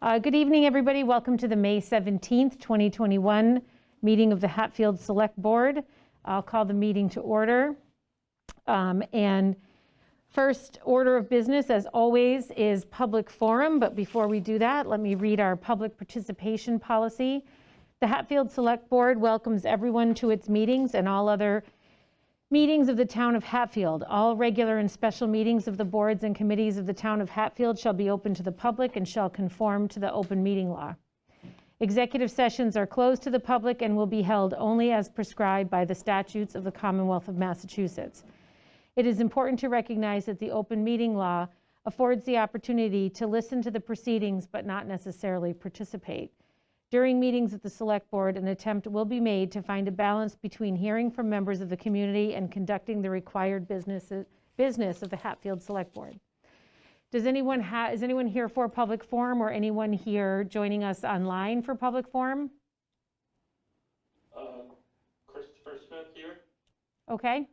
Good evening, everybody. Welcome to the May 17th, 2021 meeting of the Hatfield Select Board. I'll call the meeting to order. And first order of business, as always, is public forum. But before we do that, let me read our public participation policy. The Hatfield Select Board welcomes everyone to its meetings and all other meetings of the town of Hatfield. All regular and special meetings of the boards and committees of the town of Hatfield shall be open to the public and shall conform to the open meeting law. Executive sessions are closed to the public and will be held only as prescribed by the statutes of the Commonwealth of Massachusetts. It is important to recognize that the open meeting law affords the opportunity to listen to the proceedings but not necessarily participate. During meetings of the Select Board, an attempt will be made to find a balance between hearing from members of the community and conducting the required business of the Hatfield Select Board. Is anyone here for public forum, or anyone here joining us online for public forum? Christopher Smith here. Okay.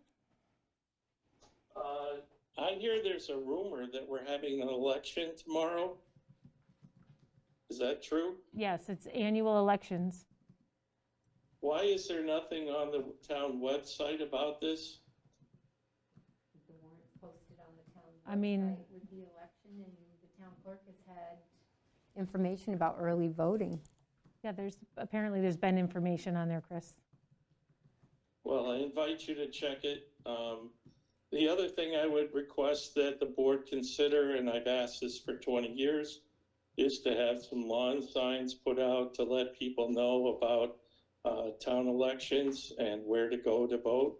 I hear there's a rumor that we're having an election tomorrow. Is that true? Yes, it's annual elections. Why is there nothing on the town website about this? The warrant's posted on the town website with the election, and the town clerk has had information about early voting. Yeah, apparently there's been information on there, Chris. Well, I invite you to check it. The other thing I would request that the board consider, and I've asked this for 20 years, is to have some lawn signs put out to let people know about town elections and where to go to vote.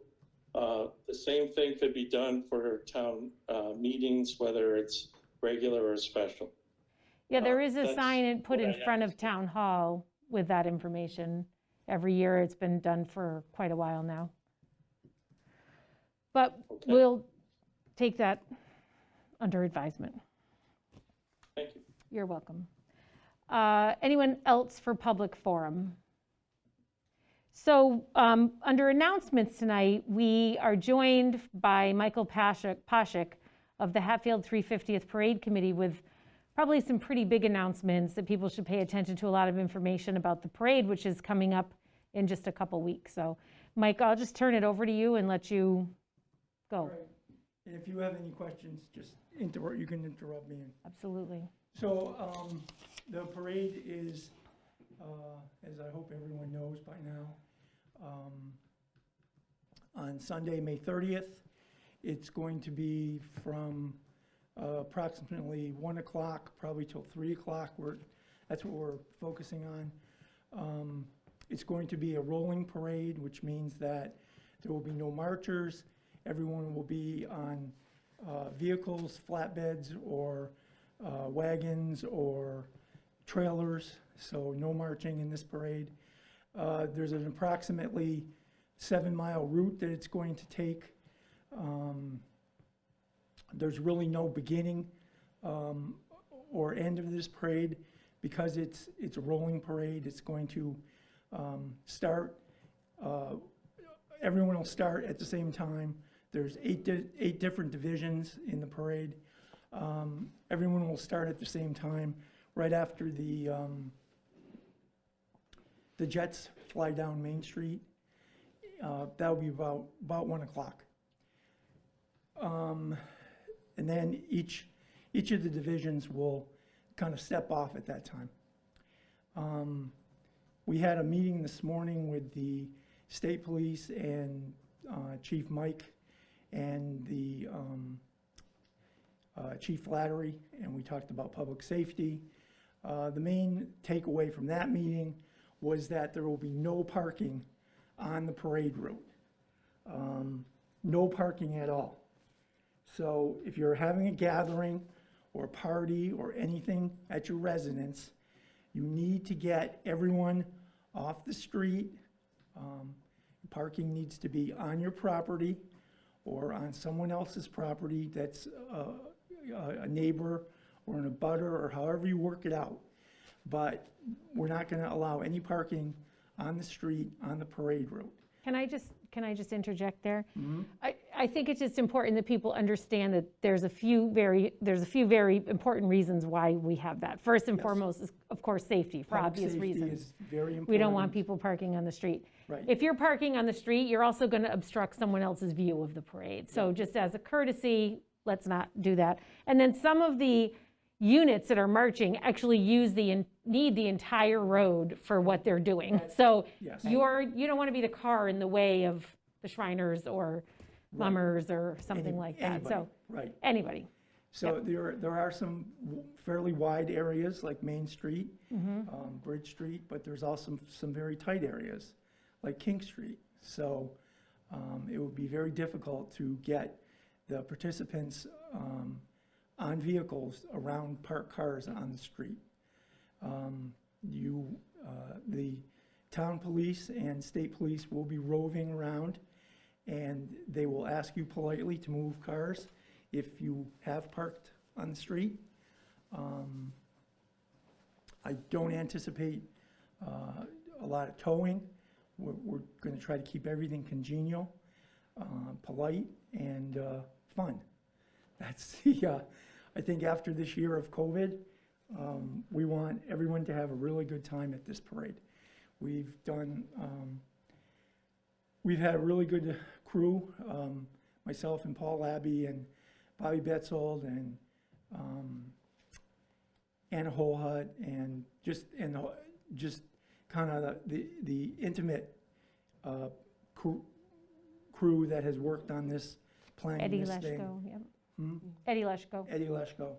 The same thing could be done for town meetings, whether it's regular or special. Yeah, there is a sign put in front of Town Hall with that information. Every year, it's been done for quite a while now. But Okay. We'll take that under advisement. Thank you. You're welcome. Anyone else for public forum? So under announcements tonight, we are joined by Michael Pashik of the Hatfield 350th Parade Committee with probably some pretty big announcements that people should pay attention to, a lot of information about the parade, which is coming up in just a couple weeks. So Mike, I'll just turn it over to you and let you go. Right. And if you have any questions, just you can interrupt me. Absolutely. So the parade is, as I hope everyone knows by now, on Sunday, May 30th. It's going to be from approximately 1 o'clock, probably till 3 o'clock. That's what we're focusing on. It's going to be a rolling parade, which means that there will be no marchers. Everyone will be on vehicles, flatbeds, or wagons or trailers, so no marching in this parade. There's an approximately 7-mile route that it's going to take. There's really no beginning or end of this parade because it's a rolling parade. It's going to start, everyone will start at the same time. There's eight different divisions in the parade. Everyone will start at the same time, right after the jets fly down Main Street. That'll be about 1 o'clock. And then each of the divisions will kind of step off at that time. We had a meeting this morning with the state police and Chief Mike and the Chief Flattery, and we talked about public safety. The main takeaway from that meeting was that there will be no parking on the parade route. No parking at all. So if you're having a gathering or a party or anything at your residence, you need to get everyone off the street. Parking needs to be on your property or on someone else's property that's a neighbor or an abutter, or however you work it out. But we're not going to allow any parking on the street on the parade route. Can I just interject there? Mm-hmm. I think it's just important that people understand that there's a few very important reasons why we have that. First and foremost is, of course, safety, for Public obvious safety reasons. is very important. We don't want people parking on the street. Right. If you're parking on the street, you're also going to obstruct someone else's view of the parade. So just as a courtesy, let's not do that. And then some of the units that are marching actually need the entire road for what they're doing. So Yes. you don't want to be the car in the way of the Shriners or Mummers or something like that. Anybody, So right. anybody. So there are some fairly wide areas like Main Street, Bridge Street, but there's also some very tight areas like King Street. So it would be very difficult to get the participants on vehicles around parked cars on the street. The town police and state police will be roving around, and they will ask you politely to move cars if you have parked on the street. I don't anticipate a lot of towing. We're going to try to keep everything congenial, polite, and fun. That's I think after this year of COVID, we want everyone to have a really good time at this parade. We've had a really good crew, myself and Paul Abbey and Bobby Betzold and Anna Holhut, and just kind of the intimate crew that has worked on this, planning Eddie this thing. Leshko, yep. Eddie Leshko. Eddie Leshko.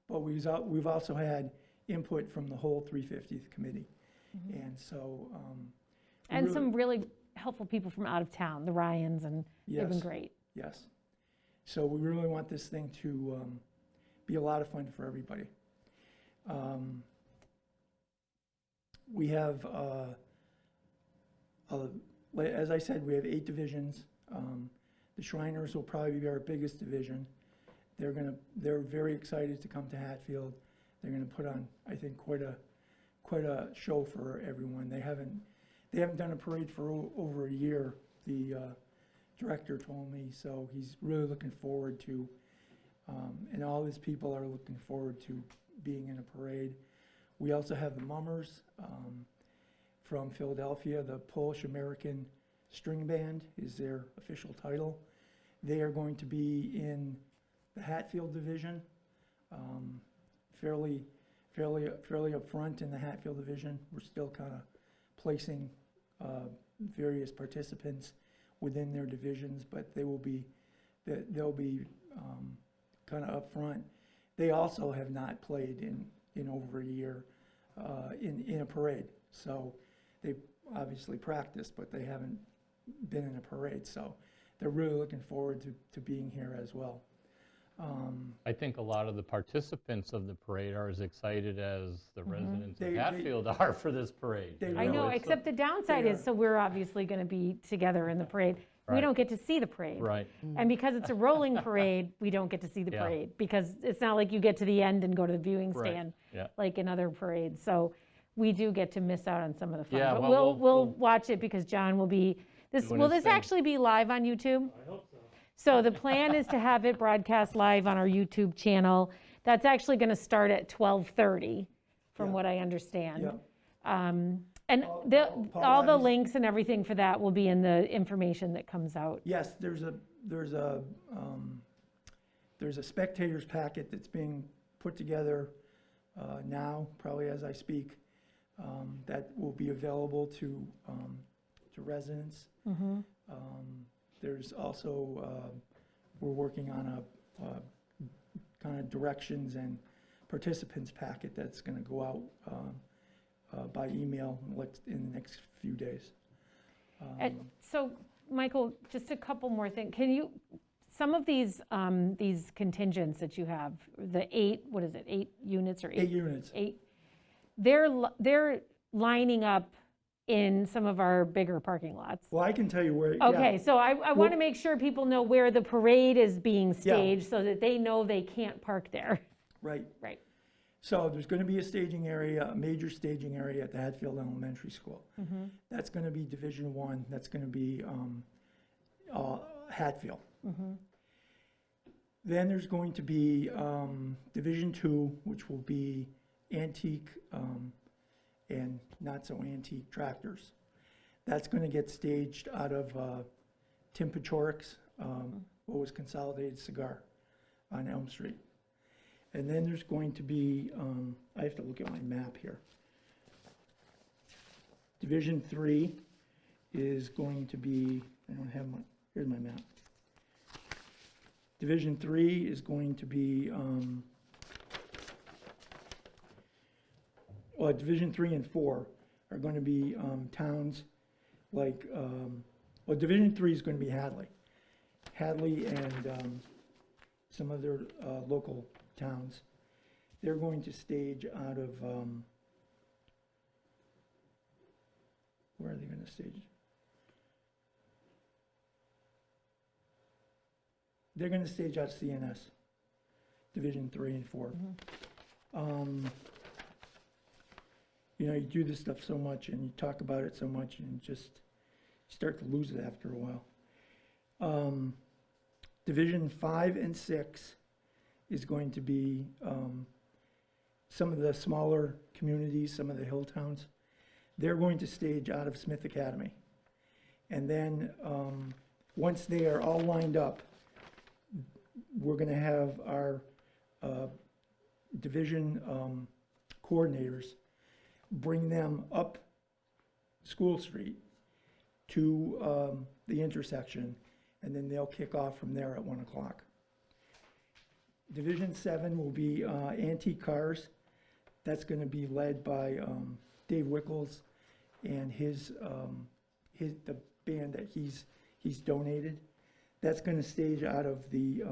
But we've also had input from the whole 350th committee. And so. And some really helpful people from out of town, the Ryans, and they've been Yes. great. Yes. So we really want this thing to be a lot of fun for everybody. We have, as I said, we have 8 divisions. The Shriners will probably be our biggest division. They're very excited to come to Hatfield. They're gonna put on, I think, quite a show for everyone. They haven't done a parade for over a year, the director told me, so he's really looking forward to, and all his people are looking forward to being in a parade. We also have the Mummers from Philadelphia, the Polish-American String Band is their official title. They are going to be in the Hatfield division, fairly up front in the Hatfield division. We're still kind of placing various participants within their divisions, but they'll be kind of up front. They also have not played in over a year in a parade, so they obviously practiced, but they haven't been in a parade, so they're really looking forward to being here as well. I think a lot of the participants of the parade are as excited as the residents of They- Hatfield are for this parade. They You I know, it's a- except the downside is, so we're obviously going to be together in the parade. We Right. don't get to see the parade. Right, And because it's a rolling parade, we don't get to see the Yeah. parade, because it's not like you get to the end and go to the viewing Right, stand, yeah. like in other parades. So we do get to miss out on some of the fun. Yeah, But well, we'll we'll watch it, because John will be, Doing will his this thing. actually be live on YouTube? I hope so. So the plan is to have it broadcast live on our YouTube channel. That's actually going to start at 12:30, from Yeah. what I understand. Yeah. And Paul all the Abbey's- links and everything for that will be in the information that comes out. Yes, there's a spectators packet that's being put together now, probably as I speak, that will be available to residents. There's also, we're working on a kind of directions and participants packet that's going to go out by email in the next few days. And so, Michael, just a couple more things. Can you, some of these contingents that you have, the 8 units or 8 units. 8, they're lining up in some of our bigger parking lots. Well, I can tell you where. yeah. Okay, so I want Well- to make sure people know where the parade is being staged, so that they know they can't park there. Right. Right. So there's going to be a staging area, a major staging area at the Hatfield Elementary School. That's going to be Division 1. That's going to be Hatfield. Then there's going to be Division 2, which will be antique and not so antique tractors. That's going to get staged out of Tim Pachorik's, what was Consolidated Cigar on Elm Street. And then there's going to be, I have to look at my map here. Division 3 is going to be, I don't have my, here's my map. Division 3 is going to be, well, Division 3 and 4 are going to be towns like, well, Division 3 is going to be Hadley. Hadley and some other local towns. They're going to stage out of, where are they going to stage? They're going to stage out CNS, Division 3 and 4. You know, you do this stuff so much and you talk about it so much and just start to lose it after a while. Division 5 and 6 is going to be some of the smaller communities, some of the hill towns. They're going to stage out of Smith Academy. And then once they are all lined up, we're going to have our division coordinators bring them up School Street to the intersection, and then they'll kick off from there at 1 o'clock. Division 7 will be antique cars. That's going to be led by Dave Wickles and the band that he's donated. That's going to stage out of the,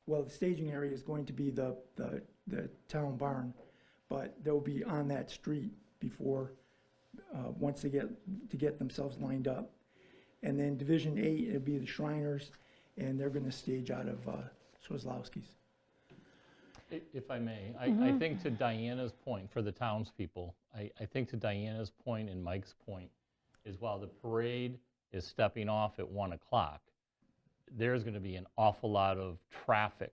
well, the staging area is going to be the town barn, but they'll be on that street before, once they get themselves lined up. And then Division 8, it'll be the Shriners, and they're going to stage out of Swazlowski's. If I may, I think to Diana's point, for the townspeople, I think to Diana's point and Mike's point, is while the parade is stepping off at 1 o'clock, there's going to be an awful lot of traffic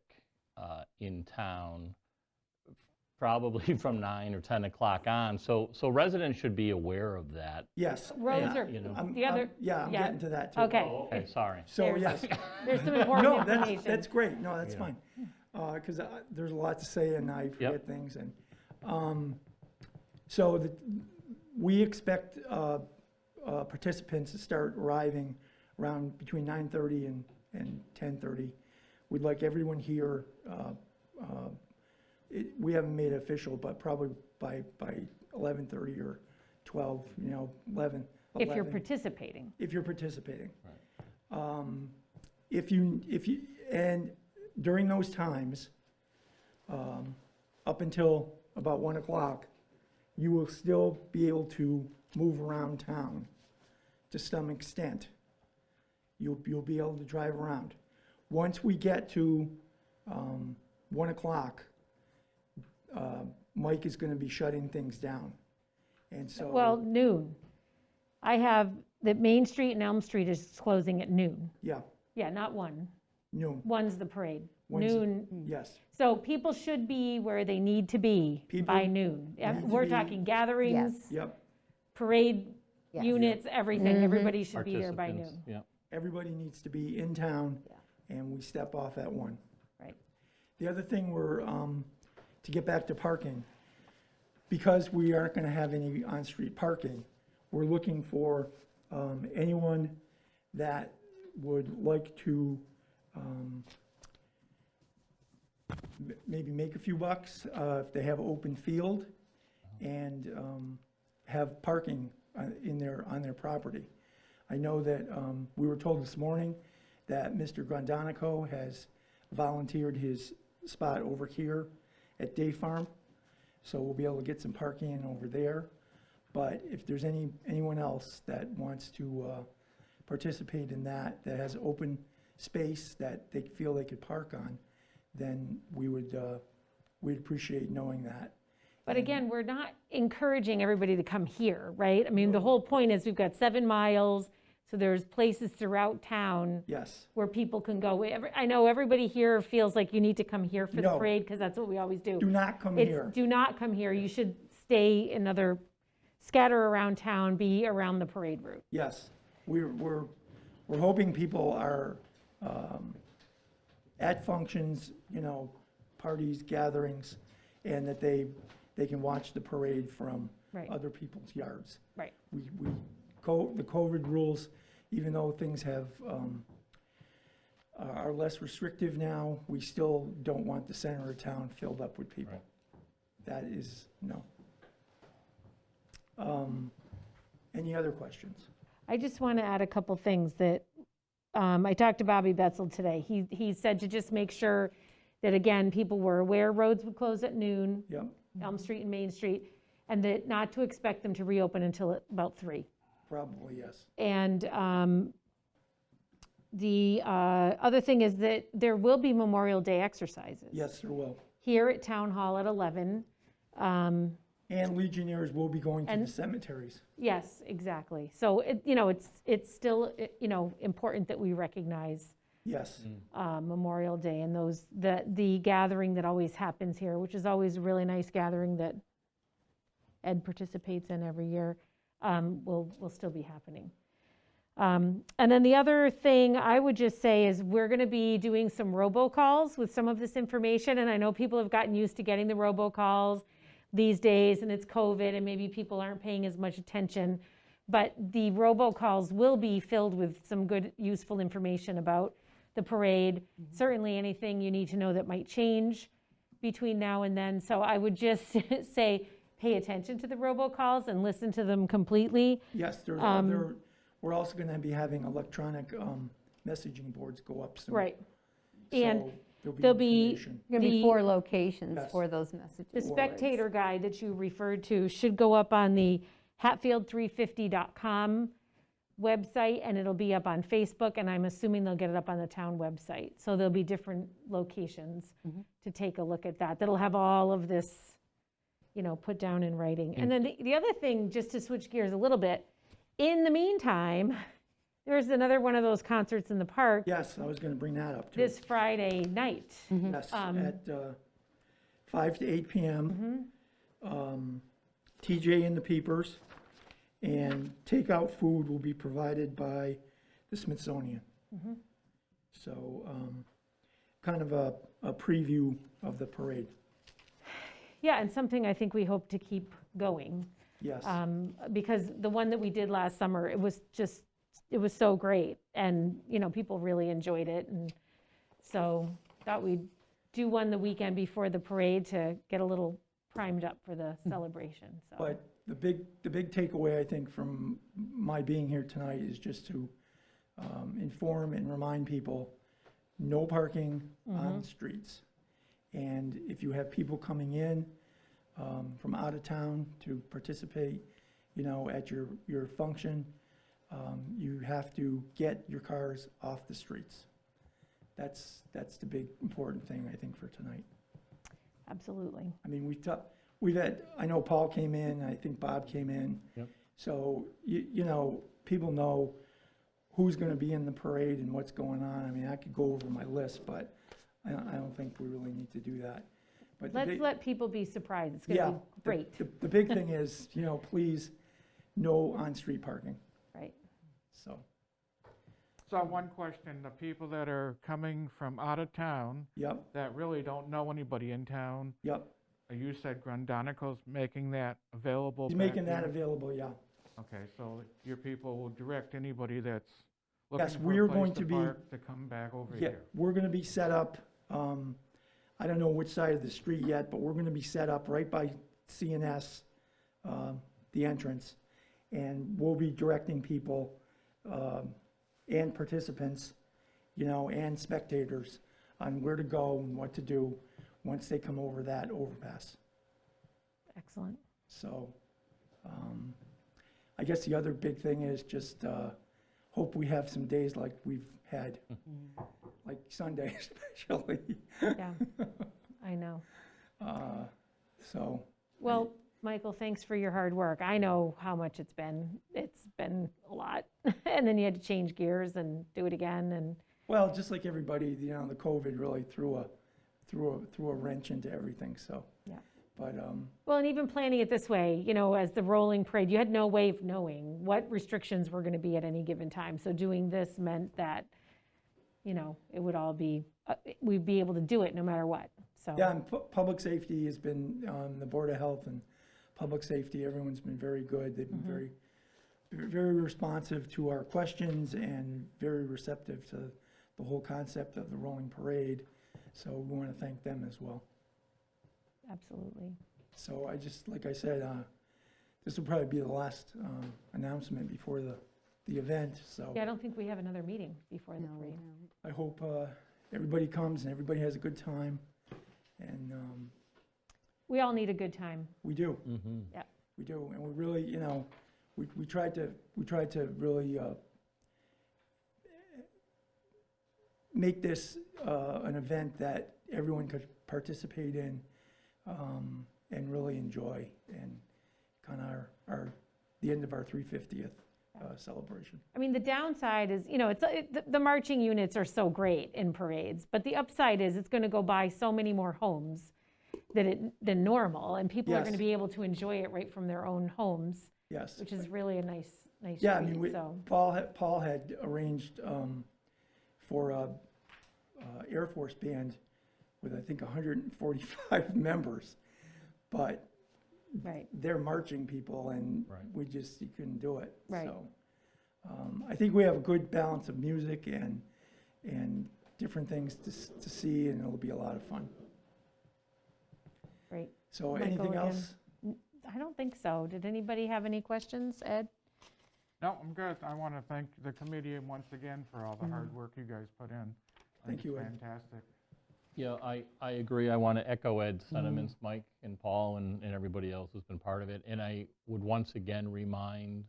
in town, probably from 9 or 10 o'clock on. So residents should be aware of that. Yes. Roads are, You know. the other, Yeah, I'm yeah. getting to that too. Okay. Oh, okay, sorry. So, There's- yes. There's some important No, information. that's great. No, that's Yeah. fine. Because there's a lot to say and I forget things. And so we expect participants to start arriving around between 9:30 and 10:30. We'd like everyone here. We haven't made it official, but probably by 11:30 or 12. 11. If you're 11. participating. If you're participating. And during those times, up until about 1 o'clock, you will still be able to move around town to some extent. You'll be able to drive around. Once we get to 1 o'clock, Mike is going to be shutting things down. And so. Well, noon. I have that Main Street and Elm Street is closing at noon. Yeah, Yeah, not 1. noon. 1's the parade. When's- Noon. Yes. So people should be where they need to be by People noon. need to We're be- talking gatherings, Yes. Yep. parade Yes. units, everything. Everybody should be there by Participants, noon. yeah. Everybody needs to be in town, Yeah. and we step off at 1. Right. The other thing to get back to parking, because we aren't going to have any on-street parking, we're looking for anyone that would like to maybe make a few bucks if they have open field and have parking on their property. I know that we were told this morning that Mr. Grandonico has volunteered his spot over here at Day Farm, so we'll be able to get some parking in over there. But if there's anyone else that wants to participate in that has open space that they feel they could park on, then we'd appreciate knowing that. But again, we're not encouraging everybody to come here, right? I mean, the whole point is we've got 7 miles, So there's places throughout town Yes, where people can go. I know everybody here feels like you need to come here for the No. parade, because that's what we always do. do not come It's, here. do not come here. You should stay scatter around town, be around the parade route. Yes, we're hoping people are at functions, parties, gatherings, and that they can watch the parade from Right. other people's yards. Right. The COVID rules, even though things are less restrictive now, we still don't want the center of town filled up with people. Right. That is, no. Any other questions? I just want to add a couple things that, I talked to Bobby Betzel today. He said to just make sure that, again, people were aware roads would close at noon, Yep, Elm Street and Main Street, and that not to expect them to reopen until about 3. probably, yes. And the other thing is that there will be Memorial Day exercises. Yes, there will. Here at Town Hall at 11. And Legionnaires will be going to And- the cemeteries. Yes, exactly. So, it's still, important that we recognize Yes, Memorial Day and the gathering that always happens here, which is always a really nice gathering that Ed participates in every year, will still be happening. And then the other thing I would just say is we're going to be doing some robocalls with some of this information, and I know people have gotten used to getting the robocalls these days, and it's COVID, and maybe people aren't paying as much attention, but the robocalls will be filled with some good, useful information about the parade, certainly anything you need to know that might change between now and then. So I would just say, pay attention to the robocalls and listen to them completely. yes, we're also going to be having electronic messaging boards go up soon. Right. So And there'll there'll be information. Going to be The- 4 locations Yes. for those messages. The boards. spectator guide that you referred to should go up on the Hatfield350.com website, and it'll be up on Facebook, and I'm assuming they'll get it up on the town website. So there'll be different locations to take a look at that. That'll have all of this, put down in writing. And then the other thing, just to switch gears a little bit, in the meantime, there's another one of those concerts in the park Yes, I was going to bring that up too. this Friday night. Yes, at 5 to 8 p.m. TJ and the Peepers, and takeout food will be provided by the Smithsonian. So kind of a preview of the parade. Yeah, and something I think we hope to keep going. Yes, Because the one that we did last summer, it was so great, and, people really enjoyed it, and so thought we'd do one the weekend before the parade to get a little primed up for the celebration, so. but the big takeaway, I think, from my being here tonight is just to inform and remind people, no parking on streets. And if you have people coming in from out of town to participate, at your function, you have to get your cars off the streets. That's the big important thing, I think, for tonight. Absolutely. I mean, I know Paul came in, I think Bob came in. Yep. So, people know who's going to be in the parade and what's going on. I mean, I could go over my list, but I don't think we really need to do that. But Let's let people be surprised, it's gonna be great, The big thing is, please, no on-street parking, right? so, So one question, the people that are coming from out of town yep, that really don't know anybody in town, yep. you said Grandonico's making that available? He's back making that here? available, yeah. Okay, so your people will direct anybody that's Yes, looking we're for a going place to to be- park to come back over Yeah, here? we're gonna be set up, I don't know which side of the street yet, but we're gonna be set up right by CNS, the entrance. And we'll be directing people, and participants, and spectators on where to go and what to do once they come over that overpass. Excellent. So, I guess the other big thing is just, hope we have some days like we've had, like Sunday especially. Yeah, I know. So, Well, Michael, thanks for your hard work. I know how much it's been. It's been a lot. And then you had to change gears and do it again, and Well, just like everybody, the COVID really threw a wrench into everything, so. Yeah. But, well, and even planning it this way, as the rolling parade, you had no way of knowing what restrictions were going to be at any given time. So doing this meant that, it would all be, we'd be able to do it no matter what, so. yeah, and public safety has been, the Board of Health and Public Safety, everyone's been very good. They've been very, very responsive to our questions and very receptive to the whole concept of the rolling parade. So we want to thank them as well. Absolutely. So like I said, this will probably be the last announcement before the event, so Yeah, I don't think we have another meeting before the parade. I hope everybody comes and everybody has a good time, and We all need a good time. we do. Yeah. We do, and we really, we tried to really make this an event that everyone could participate in and really enjoy, and kind of the end of our 350th celebration. I mean, the downside is, the marching units are so great in parades, but the upside is it's going to go by so many more homes than normal, and people are going to Yes. be able to enjoy it right from their own homes, Yes. which is really a nice Yeah, I treat, mean, so. Paul had arranged for a Air Force band with, I think, 145 members, but Right, they're marching people, and Right. you couldn't do it. Right. So I think we have a good balance of music and different things to see, and it'll be a lot of fun. great. So Michael, anything again. else? I don't think so. Did anybody have any questions, Ed? No, I'm good. I want to thank the committee once again for all the hard work you guys put in. I think Thank you, it's Ed. fantastic. Yeah, I agree. I want to echo Ed's sentiments, Mike and Paul and everybody else who's been part of it. And I would once again remind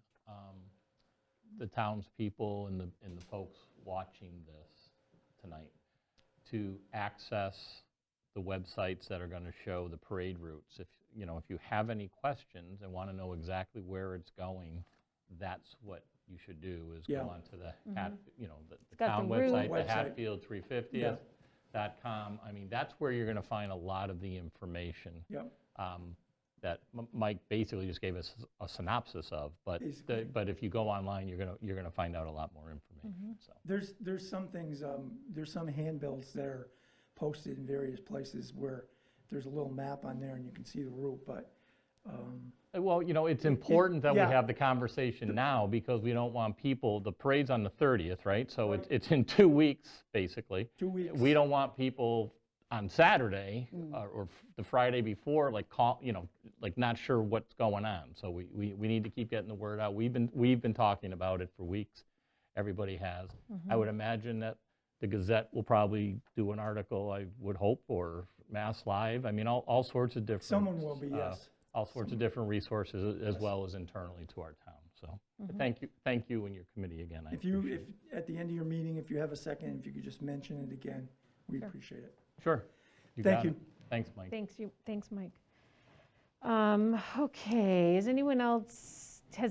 the townspeople and the folks watching this tonight to access the websites that are going to show the parade routes. If you have any questions and want to know exactly where it's going, that's what you should do, is Yeah. go onto the the got town the route. website, the Website. Hatfield 350th.com. I mean, that's where you're going to find a lot of the information Yep. that Mike basically just gave us a synopsis of. But Basically. but if you go online, you're going to find out a lot more information. So. There's some things, there's some handbills that are posted in various places where there's a little map on there and you can see the route, but, Well, it's important that we yeah. have the conversation now, because we don't want people, the parade's on the 30th, right? So it's in 2 weeks, basically. 2 weeks. We don't want people on Saturday or the Friday before, like not sure what's going on. So we need to keep getting the word out. We've been talking about it for weeks. Everybody has. I would imagine that the Gazette will probably do an article, I would hope, or Mass Live. I mean, all sorts of different. Someone will be, yes. All sorts of different resources, as well as internally to our town. So thank you and your committee again. I appreciate it. At the end of your meeting, if you have a second, if you could just mention it again, we'd appreciate it. Sure. You Thank got you. it. Thanks, Mike. Thanks, Mike. Okay, has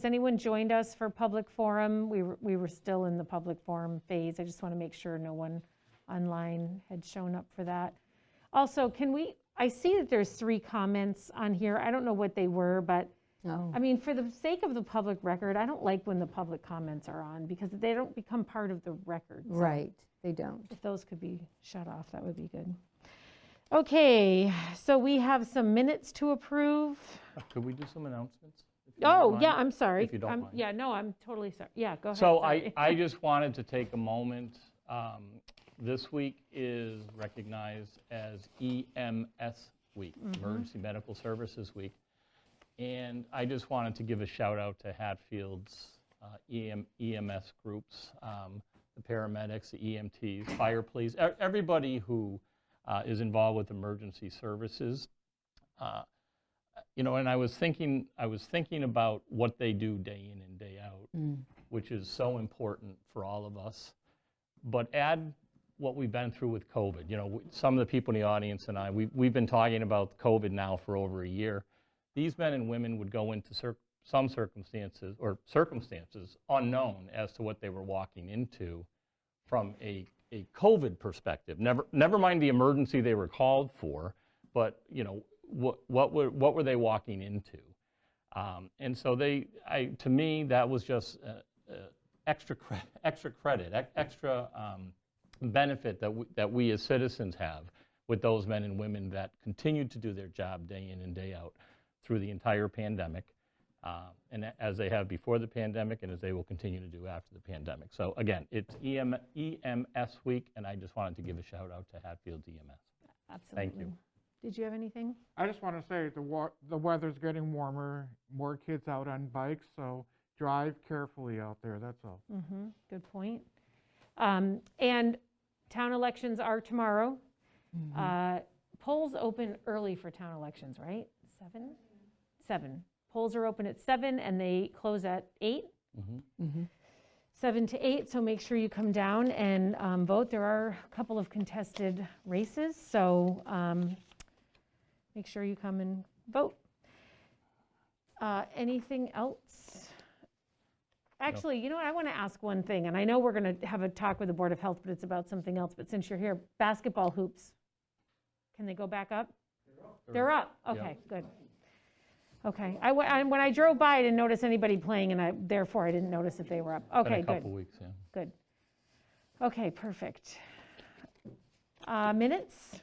anyone joined us for public forum? We were still in the public forum phase. I just want to make sure no one online had shown up for that. Also, I see that there's 3 comments on here. I don't know what they were, but Oh, I mean, for the sake of the public record, I don't like when the public comments are on, because they don't become part of the record. So right, they don't. if those could be shut off, that would be good. Okay, so we have some minutes to approve. Could we do some announcements? if you don't Oh, mind? yeah, I'm sorry. If you don't mind. Yeah, no, I'm totally sorry. Yeah, go ahead. So sorry. I just wanted to take a moment. This week is recognized as EMS Week, Emergency Medical Services Week. And I just wanted to give a shout out to Hatfield's EMS groups, the paramedics, the EMTs, fire police, everybody who is involved with emergency services. And I was thinking about what they do day in and day out, which is so important for all of us. But add what we've been through with COVID. Some of the people in the audience and I, we've been talking about COVID now for over a year. these men and women would go into some circumstances unknown as to what they were walking into from a COVID perspective. Never mind the emergency they were called for, but what were they walking into? And so to me, that was just extra credit, extra benefit that we as citizens have with those men and women that continued to do their job day in and day out through the entire pandemic, and as they have before the pandemic and as they will continue to do after the pandemic. So again, it's EMS week, and I just wanted to give a shout out to Hatfield's EMS. Absolutely. Thank you. Did you have anything? I just want to say the weather's getting warmer, more kids out on bikes, so drive carefully out there, that's all. Good point. And town elections are tomorrow. Polls open early for town elections, right? 7? Polls are open at 7 and they close at 8? 7 to 8, so make sure you come down and vote. There are a couple of contested races, so make sure you come and vote. Anything else? Actually, you know what, I want to ask one thing, and I know we're going to have a talk with the Board of Health, but it's about something else. But since you're here, basketball hoops, can they go back up? They're up. Okay, good. Okay, when I drove by, I didn't notice anybody playing, and therefore I didn't notice if they were up. Okay, Been a good. couple weeks, yeah. Good. Okay, perfect. Minutes?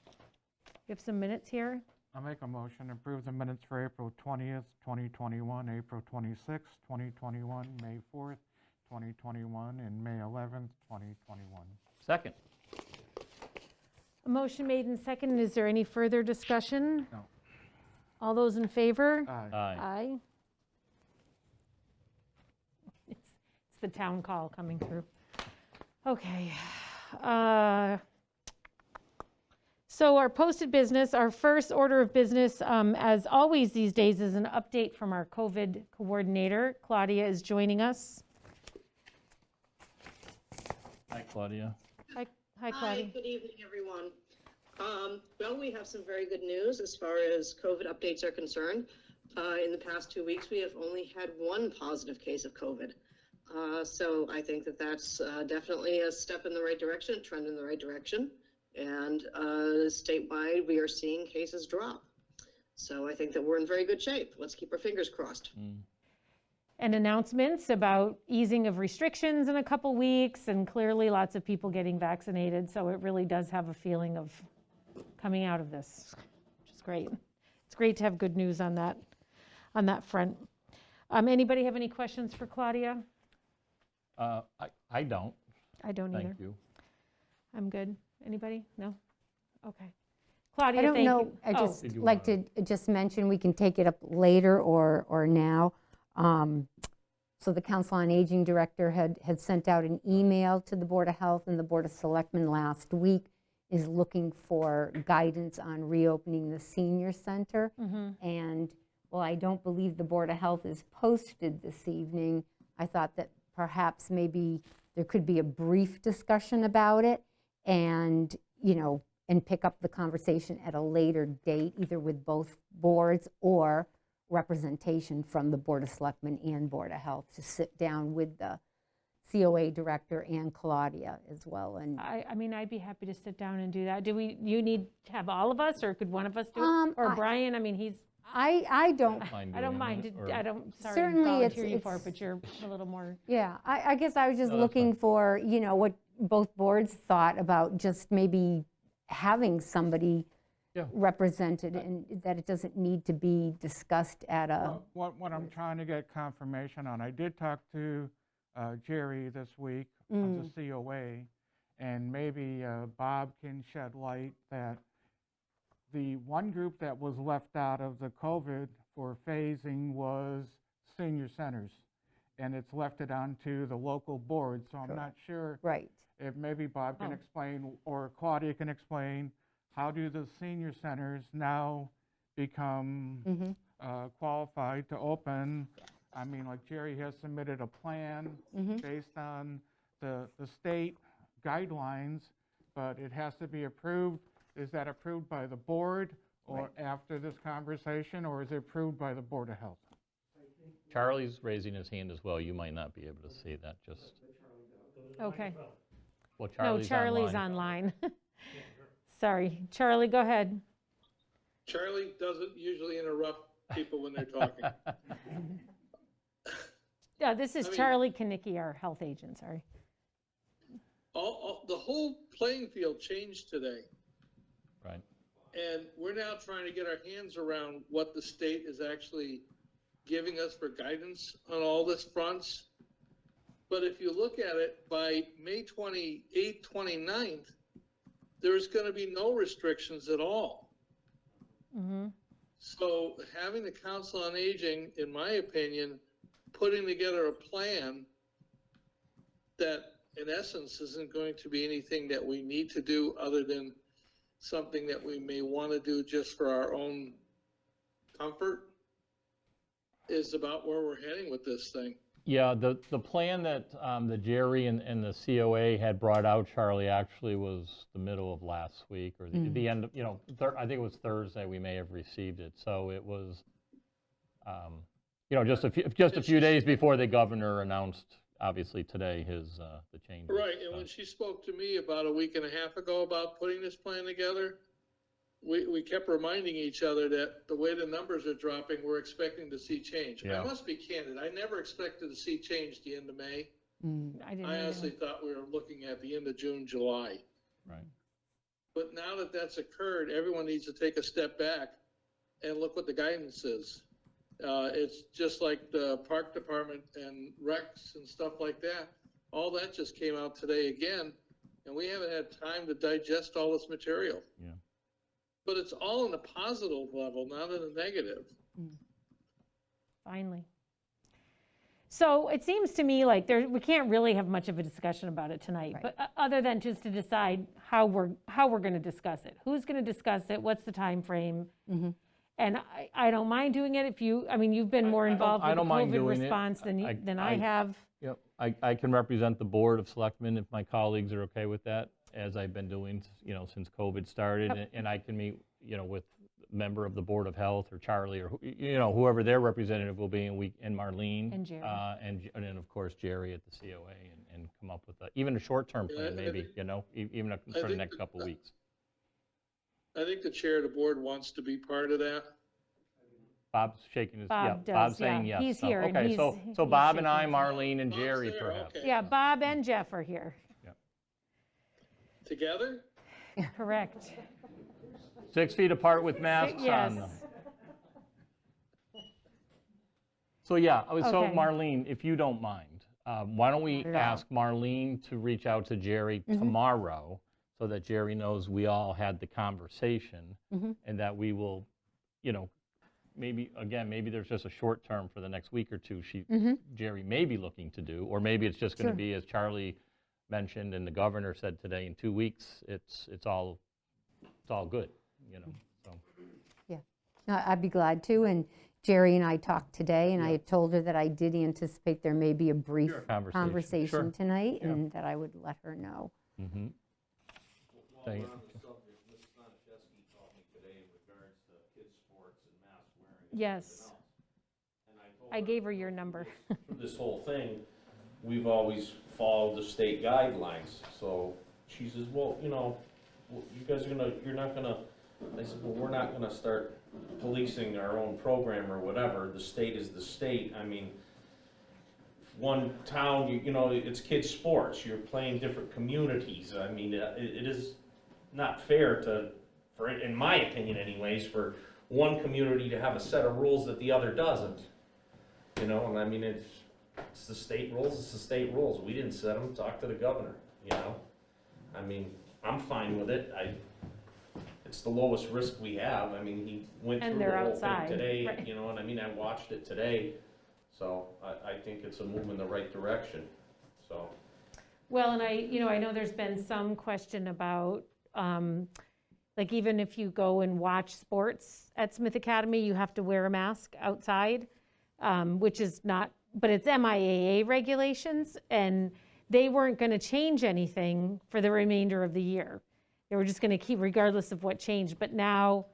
We have some minutes here. I'll make a motion to approve the minutes for April 20th, 2021, April 26th, 2021, May 4th, 2021, and May 11th, 2021. Second. A motion made and seconded. Is there any further discussion? No. All those in favor? Aye. Aye. It's the town call coming through. Okay. So our posted business, our first order of business, as always these days, is an update from our COVID coordinator. Claudia is joining us. Hi, Claudia. Hi, Hi, Claudia. good evening, everyone. Well, we have some very good news as far as COVID updates are concerned. In the past 2 weeks, we have only had one positive case of COVID. So I think that that's definitely a step in the right direction, a trend in the right direction. And statewide, we are seeing cases drop. So I think that we're in very good shape. Let's keep our fingers crossed. And announcements about easing of restrictions in a couple weeks, and clearly lots of people getting vaccinated. So it really does have a feeling of coming out of this, which is great. It's great to have good news on that front. Anybody have any questions for Claudia? I don't. I don't either. Thank you. I'm good. Anybody? No? Okay. Claudia, I don't thank know, you. I Oh, just Did you like to just mention, we can take it up later or now. So the Council on Aging Director had sent out an email to the Board of Health and the Board of Selectmen last week, is looking for guidance on reopening the senior center. And while I don't believe the Board of Health is posted this evening, I thought that perhaps maybe there could be a brief discussion about it and, and pick up the conversation at a later date, either with both boards or representation from the Board of Selectmen and Board of Health to sit down with the COA Director and Claudia as well. And I mean, I'd be happy to sit down and do that. You need to have all of us, or could one of us do it? Or Brian, I mean, he's, I don't, I don't mind, I don't, sorry, Certainly volunteer you it's- for it, but you're a little more. yeah, I guess I was just No, that's looking for, what both boards thought about just maybe having somebody Yeah. represented, and that it doesn't need to be discussed at a, What I'm trying to get confirmation on, I did talk to Jerry this week of the COA, and maybe Bob can shed light that the one group that was left out of the COVID for phasing was senior centers, and it's left it onto the local board, so I'm not sure right. if maybe Bob can explain, or Claudia can explain, how do the senior centers now become qualified to open? I mean, like Jerry has submitted a plan based on the state guidelines, but it has to be approved. Is that approved by the board, or after this conversation, or is it approved by the Board of Health? Charlie's raising his hand as well. You might not be able to see that, just, Okay. well, No, Charlie's Charlie's online. online. Sorry. Charlie, go ahead. Charlie doesn't usually interrupt people when they're talking. Yeah, this is I mean- Charlie Kanicki, our health agent, sorry. The whole playing field changed today. Right. And we're now trying to get our hands around what the state is actually giving us for guidance on all this fronts. But if you look at it, by May 28th, 29th, there's going to be no restrictions at all. So having the Council on Aging, in my opinion, putting together a plan that in essence isn't going to be anything that we need to do other than something that we may want to do just for our own comfort, is about where we're heading with this thing. Yeah, the plan that the Jerry and the COA had brought out, Charlie, actually was the middle of last week, or the end of, I think it was Thursday, we may have received it. So it was, just a few days before the governor announced, obviously today, the changes. Right, and when she spoke to me about a week and a half ago about putting this plan together, we kept reminding each other that the way the numbers are dropping, we're expecting to see change. Yeah. I must be candid, I never expected to see change the end of May. I didn't I either. honestly thought we were looking at the end of June, July. Right. But now that that's occurred, everyone needs to take a step back and look what the guidance is. It's just like the park department and recs and stuff like that. All that just came out today again, and we haven't had time to digest all this material. Yeah. But it's all in a positive level, not in a negative. Finally. So it seems to me like we can't really have much of a discussion about it tonight, Right. but other than just to decide how we're going to discuss it. Who's going to discuss it? What's the time frame? And I don't mind doing it if you've been more involved I with the don't mind COVID doing it. response than I have. Yep, I can represent the Board of Selectmen if my colleagues are okay with that, as I've been doing, since COVID started. And I can meet, with a member of the Board of Health or Charlie or, whoever their representative will be, and Marlene. And Jerry. And then, of course, Jerry at the COA, and come up with even a short-term plan, maybe, even for the next couple of weeks. I think the chair of the board wants to be part of that. Bob's shaking his, Bob does, Bob's saying yeah. yes. He's here, and Okay, he's so Bob and I, shaking. Marlene and Bob's Jerry there, perhaps. okay. Yeah, Bob and Jeff are here. Together? Correct. 6 feet apart with masks Yes. on them. So yeah, so Okay. Marlene, if you don't mind, why don't we Not at all. ask Marlene to reach out to Jerry tomorrow, so that Jerry knows we all had the conversation, and that we will, maybe there's just a short term for the next week or two Jerry may be looking to do, or maybe it's just going to be, as Charlie mentioned and the governor said today, in 2 weeks, it's all good, so. Yeah, no, I'd be glad to, and Jerry and I talked today, and I had told her that I did anticipate there may be a brief Conversation, conversation sure. tonight, and that I would let her know. Mhm. Thank you. Mrs. Manischewski called me today in regards to kids' sports and mask wearing. Yes. And I told I gave her your number. through this whole thing, we've always followed the state guidelines. So she says, well, you guys are you're not gonna, I said, well, we're not gonna start policing our own program or whatever. The state is the state. I mean, one town, it's kids' sports. You're playing different communities. I mean, it is not fair in my opinion anyways, for one community to have a set of rules that the other doesn't. And I mean, it's the state rules, it's the state rules. We didn't set them, talk to the governor, I mean, I'm fine with it. It's the lowest risk we have. I mean, he went And through they're the whole outside, thing today, right. and I mean, I watched it today. So I think it's a move in the right direction, so. Well, and I know there's been some question about, like even if you go and watch sports at Smith Academy, you have to wear a mask outside, which is not, but it's MIAA regulations, and they weren't going to change anything for the remainder of the year. They were just going to keep regardless of what changed, but now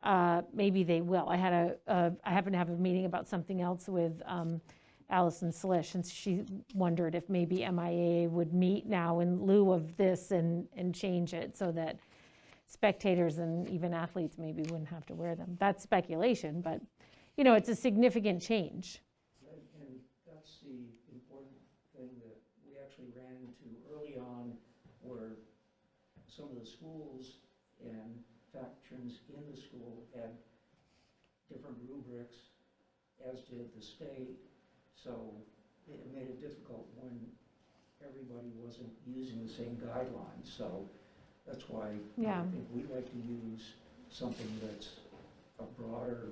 maybe they will. I happen to have a meeting about something else with Allison Slish, and she wondered if maybe MIA would meet now in lieu of this and change it so that spectators and even athletes maybe wouldn't have to wear them. That's speculation, but, it's a significant change. And that's the important thing that we actually ran into early on, where some of the schools and factions in the school had different rubrics, as did the state. So it made it difficult when everybody wasn't using the same guidelines. So that's why Yeah. I think we'd like to use something that's a broader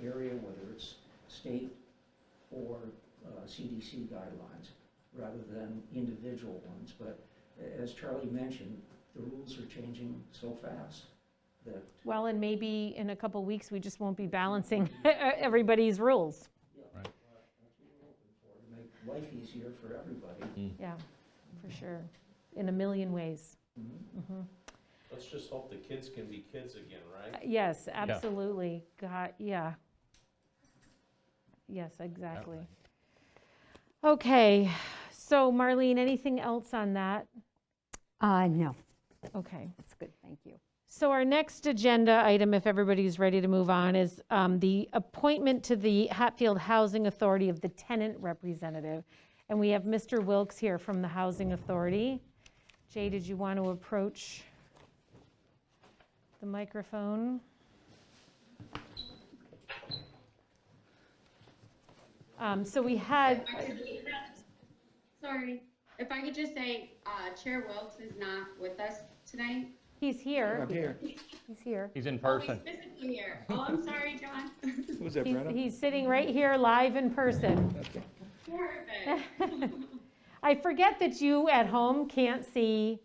area, whether it's state or CDC guidelines, rather than individual ones. But as Charlie mentioned, the rules are changing so fast that Well, and maybe in a couple weeks, we just won't be balancing everybody's rules. Right. that's what we're hoping for, to make life easier for everybody. Yeah, for sure, in a million ways. Let's just hope the kids can be kids again, right? Yes, absolutely. God, yeah. Yes, exactly. Okay, so Marlene, anything else on that? No, Okay. that's good, thank you. So our next agenda item, if everybody's ready to move on, is the appointment to the Hatfield Housing Authority of the tenant representative. And we have Mr. Wilkes here from the Housing Authority. Jay, did you want to approach the microphone? So we had, Sorry, if I could just say, Chair Wilkes is not with us tonight. he's here. I'm here. He's here. He's in Oh, he's person. physically here. Oh, I'm sorry, John. Who's that, Brenna? He's sitting right here live in person. Perfect. I forget that you at home can't see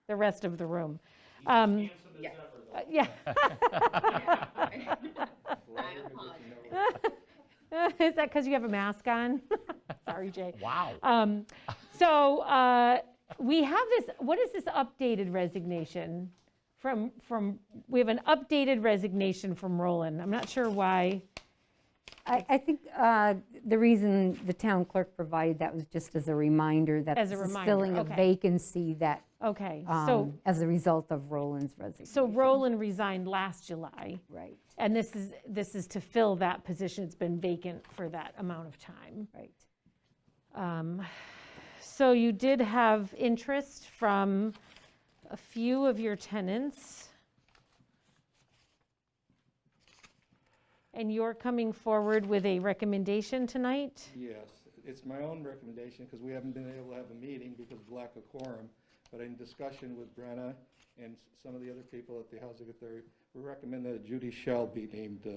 the rest of the room. Yeah. Yeah. I apologize. Is that because you have a mask on? Sorry, Jay. Wow. So we have this, what is this updated resignation from, we have an updated resignation from Roland. I'm not sure why. I think the reason the town clerk provided that was just as a reminder that As a this is reminder, filling a okay. vacancy that, Okay, so, as a result of Roland's resignation. so Roland resigned last July, Right, and this is to fill that position. It's been vacant for that amount of time. right. So you did have interest from a few of your tenants. And you're coming forward with a recommendation tonight? Yes, it's my own recommendation because we haven't been able to have a meeting because of lack of quorum. But in discussion with Brenna and some of the other people at the Housing Authority, we recommend that Judy Shell be named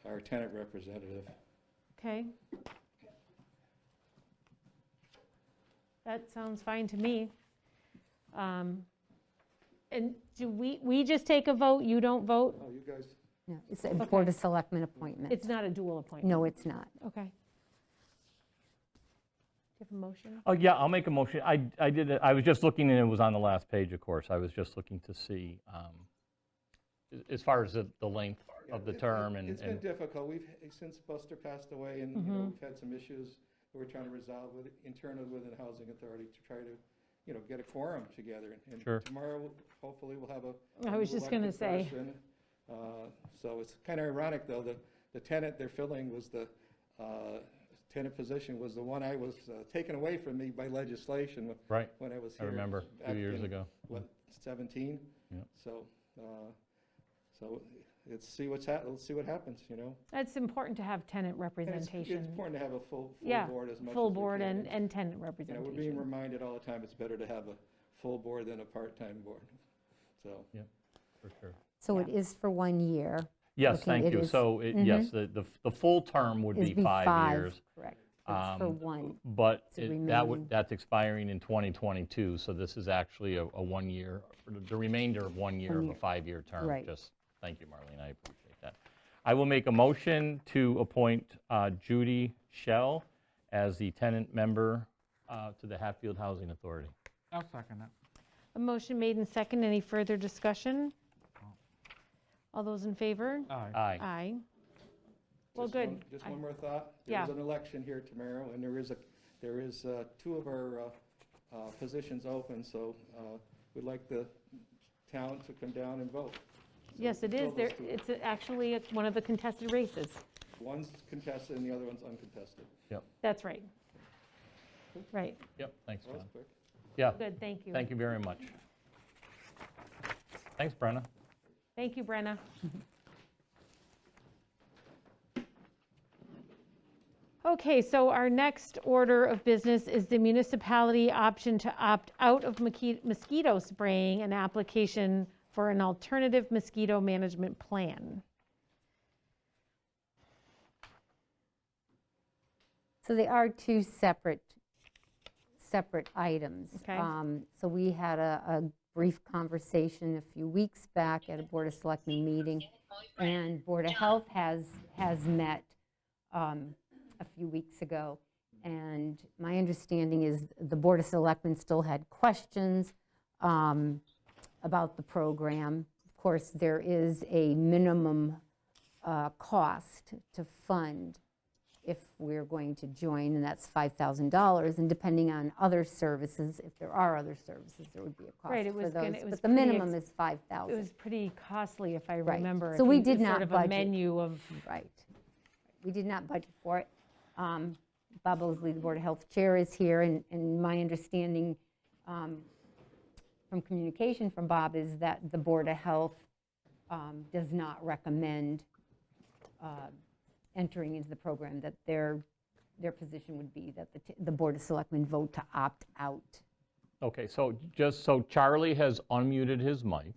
our tenant representative. Okay. That sounds fine to me. And do we just take a vote, you don't vote? Oh, you guys, No, it's a Board of Selectmen appointment. It's not a dual appointment? No, it's not. Okay. Do you have a motion? Oh, yeah, I'll make a motion. I did it, I was just looking, and it was on the last page, of course. I was just looking to see, as far as the length of the term and. it's been difficult. Since Buster passed away and, we've had some issues that we're trying to resolve internally within the Housing Authority to try to, get a quorum together. And Sure. tomorrow, hopefully, we'll have a. I was new just gonna elected say. person. So it's kind of ironic, though, the tenant they're filling was the tenant position was the one I was taken away from me by legislation Right, when I was I here. remember, a back few years in, ago. What, 17? Yeah. So, let's see let's see what happens, It's important to have tenant And representation. It's important to have a full Yeah, board as much as we can. full board and tenant We're being representation. reminded all the time, it's better to have a full board than a part-time board, so. For sure. So it is for 1 year. Yes, Okay, thank it you. is- So, yes, the full term would It'd be 5 years. Correct. It's for Um, one. But It's a remaining- that's expiring in 2022, so this is actually a 1 year, the remainder of 1 year 1 of a year. 5-year term. Right. Just, thank you, Marlene, I appreciate that. I will make a motion to appoint Judy Shell as the tenant member to the Hatfield Housing Authority. I'll second it. A motion made and second. Any further discussion? All those in favor? Aye. Aye. Aye. Well, Just good. one- Just I- one more thought. Yeah. There's an election here tomorrow, and there is two of our positions open, so we'd like the town to come down and vote. So Yes, it fill is. those two. It's actually one of the contested races. One's contested and the other one's uncontested. That's right. Right. Yep, thanks, That was John. quick. Yeah, Good, thank you. thank you very much. Thanks, Brenna. Thank you, Brenna. Okay, so our next order of business is the municipality option to opt out of mosquito spraying, an application for an alternative mosquito management plan. So they are two separate items. Okay. So we had a brief conversation a few weeks back at a Board of Selectmen meeting, and Board of Health has met a few weeks ago. And my understanding is the Board of Selectmen still had questions about the program. Of course, there is a minimum cost to fund if we're going to join, and that's $5,000. And depending on other services, if there are other services, there would be a cost Right, it for was those. gonna- it was But the pretty minimum is It $5,000. was pretty costly, if I Right. remember. So If we you- did it's not sort of a budget. menu of, Right. We did not budget for it. Bob Osley, the Board of Health Chair, is here, and my understanding from communication from Bob is that the Board of Health does not recommend entering into the program, that their position would be that the Board of Selectmen vote to opt out. Okay, so Charlie has unmuted his mic,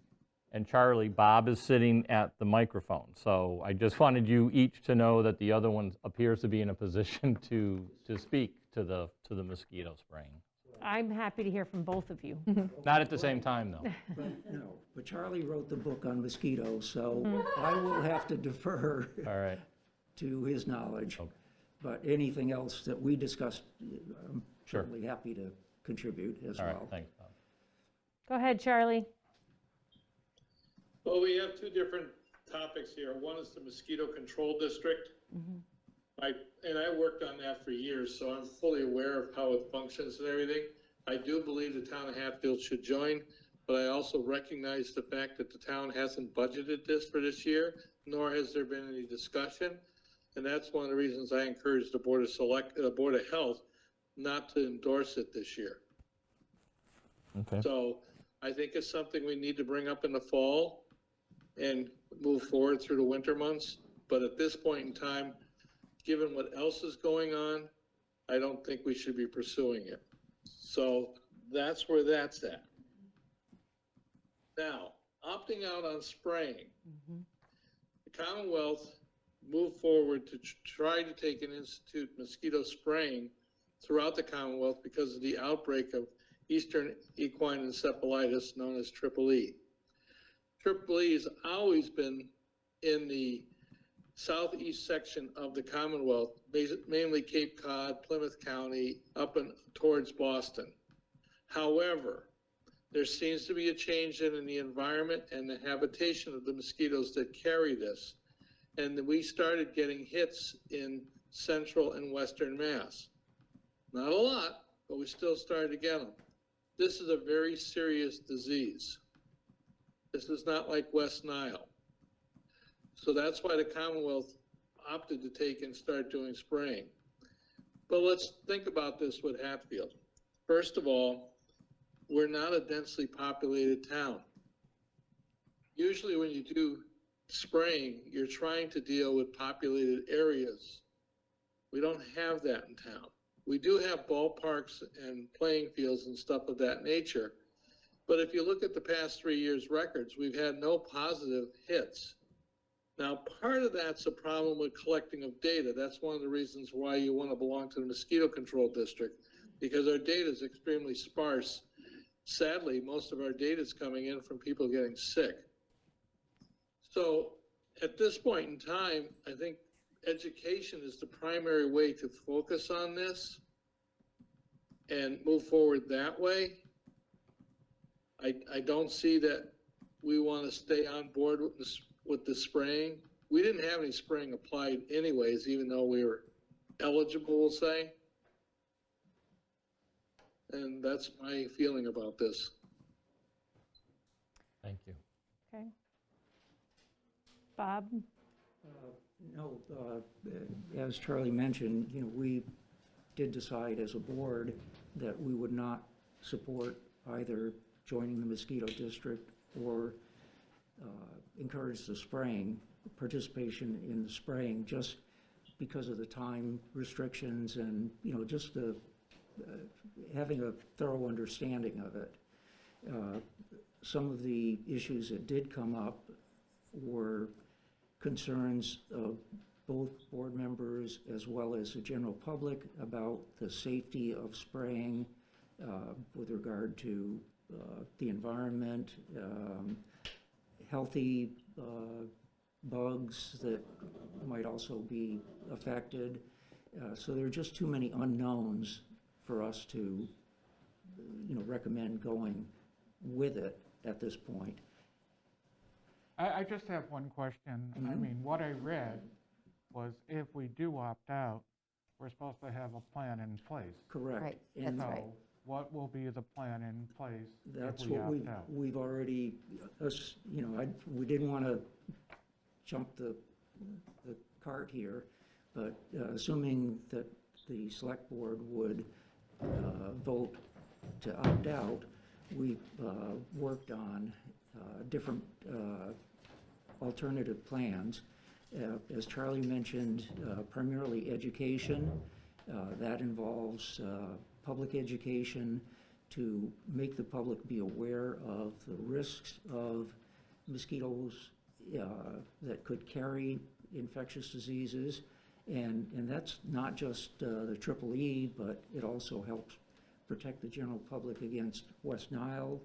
and Charlie, Bob is sitting at the microphone. So I just wanted you each to know that the other one appears to be in a position to speak to the mosquito spraying. I'm happy to hear from both of you. Not at the same time, though. No, but Charlie wrote the book on mosquitoes, so I will have to defer All right. to his knowledge. Okay. But anything else that we discussed, I'm Sure. certainly happy to contribute as All right, well. thanks, Bob. Go ahead, Charlie. Well, we have two different topics here. One is the mosquito control district. And I worked on that for years, so I'm fully aware of how it functions and everything. I do believe the town of Hatfield should join, but I also recognize the fact that the town hasn't budgeted this for this year, nor has there been any discussion. And that's one of the reasons I encourage the Board of Health not to endorse it this year. Okay. So I think it's something we need to bring up in the fall and move forward through the winter months. But at this point in time, given what else is going on, I don't think we should be pursuing it. So that's where that's at. Now, opting out on spraying. The Commonwealth moved forward to try to take and institute mosquito spraying throughout the Commonwealth because of the outbreak of Eastern equine encephalitis, known as Triple E. Triple E has always been in the southeast section of the Commonwealth, mainly Cape Cod, Plymouth County, up and towards Boston. However, there seems to be a change in the environment and the habitation of the mosquitoes that carry this. And we started getting hits in central and western Mass. Not a lot, but we still started to get them. This is a very serious disease. This is not like West Nile. So that's why the Commonwealth opted to take and start doing spraying. But let's think about this with Hatfield. First of all, we're not a densely populated town. Usually when you do spraying, you're trying to deal with populated areas. We don't have that in town. We do have ballparks and playing fields and stuff of that nature. But if you look at the past 3 years' records, we've had no positive hits. Now, part of that's a problem with collecting of data. That's one of the reasons why you want to belong to the mosquito control district, because our data is extremely sparse. Sadly, most of our data is coming in from people getting sick. So at this point in time, I think education is the primary way to focus on this and move forward that way. I don't see that we want to stay on board with the spraying. We didn't have any spraying applied anyways, even though we were eligible, we'll say. And that's my feeling about this. Thank you. Okay. Bob? No, as Charlie mentioned, we did decide as a board that we would not support either joining the Mosquito District or encourage the spraying, participation in the spraying, just because of the time restrictions and, just the having a thorough understanding of it. Some of the issues that did come up were concerns of both board members as well as the general public about the safety of spraying with regard to the environment, healthy bugs that might also be affected. So there are just too many unknowns for us to, recommend going with it at this point. I just have one question. I mean, what I read was if we do opt out, we're supposed to have a plan in place. Correct. Right, And that's right. So what will be the plan in place that's if we what opt out? we've already, we didn't want to jump the cart here, but assuming that the select board would vote to opt out, we've worked on different alternative plans. As Charlie mentioned, primarily education. That involves public education to make the public be aware of the risks of mosquitoes that could carry infectious diseases. And that's not just the EEE, but it also helps protect the general public against West Nile,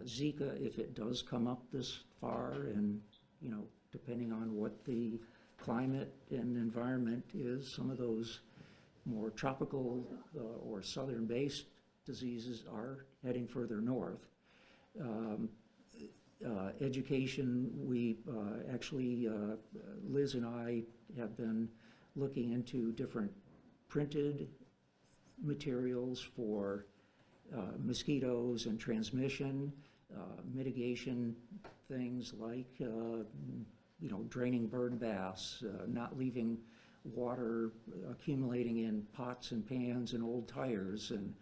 Zika, if it does come up this far, and, depending on what the climate and environment is, some of those more tropical or southern-based diseases are heading further north. Education, we actually, Liz and I have been looking into different printed materials for mosquitoes and transmission, mitigation things like, draining bird baths, not leaving water accumulating in pots and pans and old tires, and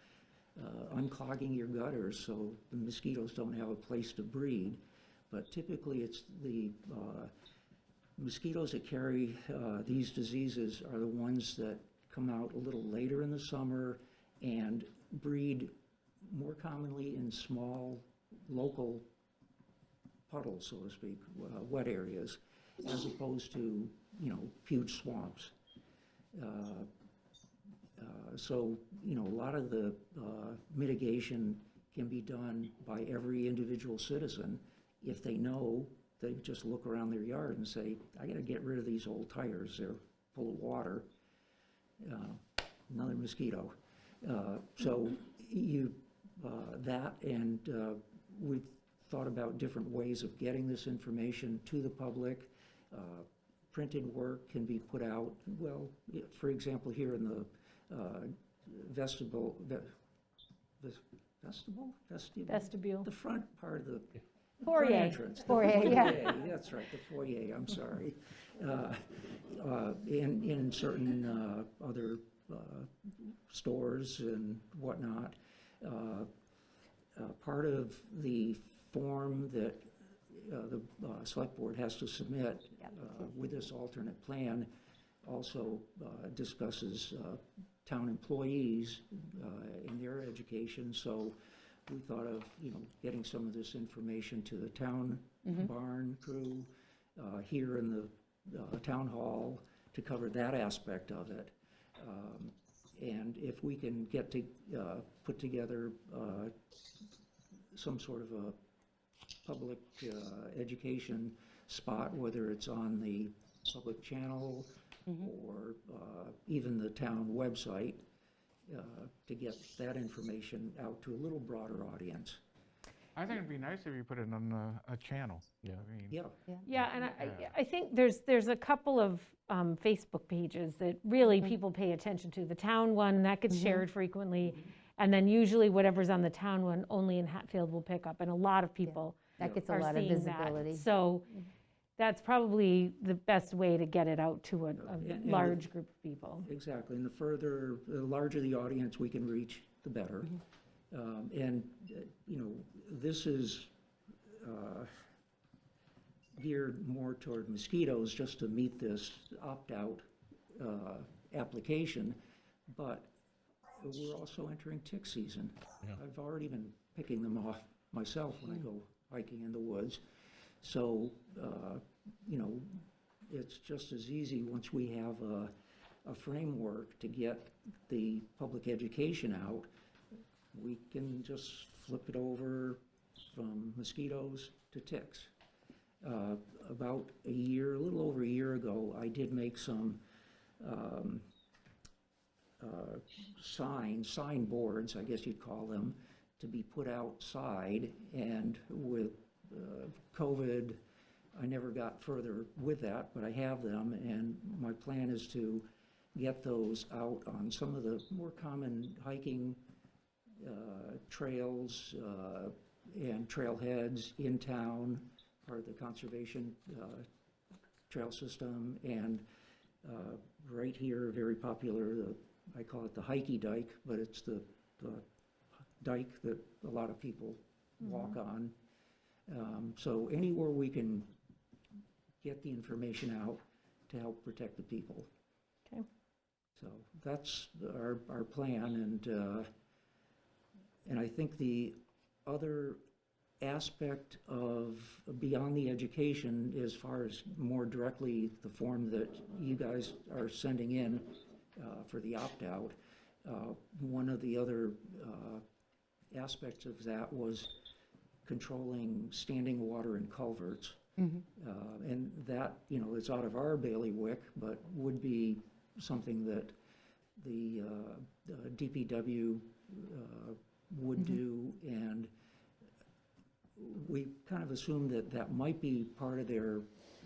unclogging your gutters so the mosquitoes don't have a place to breed. But typically it's the mosquitoes that carry these diseases are the ones that come out a little later in the summer and breed more commonly in small local puddles, so to speak, wet areas, as opposed to, huge swamps. So, a lot of the mitigation can be done by every individual citizen. If they know, they just look around their yard and say, I gotta get rid of these old tires, they're full of water. Another mosquito. So that, and we've thought about different ways of getting this information to the public. Printed work can be put out, well, for example, here in the vestibule, Vestibule. the front part of the Foyer. front entrance. The Foyer, yeah. That's right, the foyer, I'm sorry. In certain other stores and whatnot. Part of the form that the select board has to submit with this alternate plan also discusses town employees in their education. So we thought of, getting some of this information to the town barn crew here in the town hall to cover that aspect of it. And if we can get to put together some sort of a public education spot, whether it's on the public channel or even the town website, to get that information out to a little broader audience. I think it'd be nice if you put it on a channel. Yeah. I mean, Yeah, Yeah, and Yeah. I think there's a couple of Facebook pages that really people pay attention to. The town one, that gets shared frequently, and then usually whatever's on the town one, only in Hatfield will pick up, and a lot of people That gets a are lot of seeing that. visibility. So that's probably the best way to get it out to a And large group of people. exactly. And the larger the audience we can reach, the better. This is geared more toward mosquitoes just to meet this opt-out application, but we're also entering tick season. I've already been picking them off myself when I go hiking in the woods. So, it's just as easy once we have a framework to get the public education out, we can just flip it over from mosquitoes to ticks. About a little over a year ago, I did make some signboards, I guess you'd call them, to be put outside, and with COVID, I never got further with that, but I have them, and my plan is to get those out on some of the more common hiking trails and trailheads in town, part of the conservation trail system, and right here, very popular, I call it the hikey dike, but it's the dike that a lot of people walk on. So anywhere we can get the information out to help protect the people. Okay. So that's our plan, and I think the other aspect of beyond the education, as far as more directly the form that you guys are sending in for the opt-out, one of the other aspects of that was controlling standing water in culverts. And that, it's out of our bailiwick, but would be something that the DPW would do, and we kind of assumed that might be part of their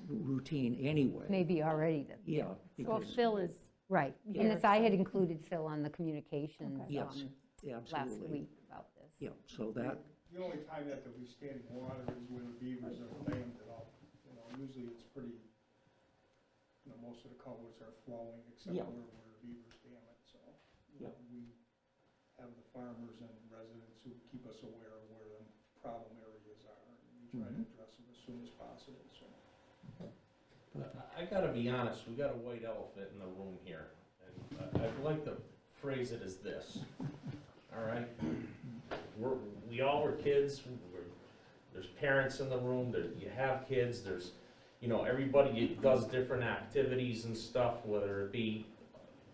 routine anyway. Maybe already. Yeah. Well, because- Phil is, Right. And as I had included Phil on the communications Yes, yeah, last absolutely. week about this. Yeah, so that, The only time that there'll be standing water is when the beavers are dammed it up. Usually it's pretty, most of the culverts are flowing except Yeah. where the beavers dam it, so. Yeah. We have the farmers and residents who keep us aware of where the problem areas are, and we try to address them as soon as possible, so. I gotta be honest, we got a white elephant in the room here, and I'd like to phrase it as this, all right? We all were kids, there's parents in the room, you have kids, there's, everybody does different activities and stuff, whether it be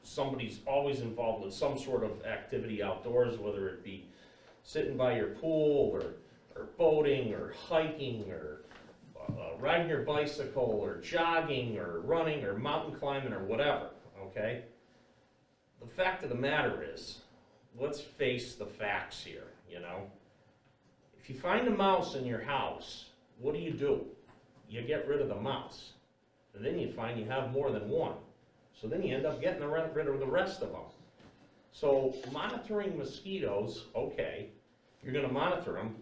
somebody's always involved with some sort of activity outdoors, whether it be sitting by your pool, or boating, or hiking, or riding your bicycle, or jogging, or running, or mountain climbing, or whatever, okay? The fact of the matter is, let's face the facts here, If you find a mouse in your house, what do? You get rid of the mouse. And then you find you have more than one. So then you end up getting rid of the rest of them. So monitoring mosquitoes, okay, you're gonna monitor them.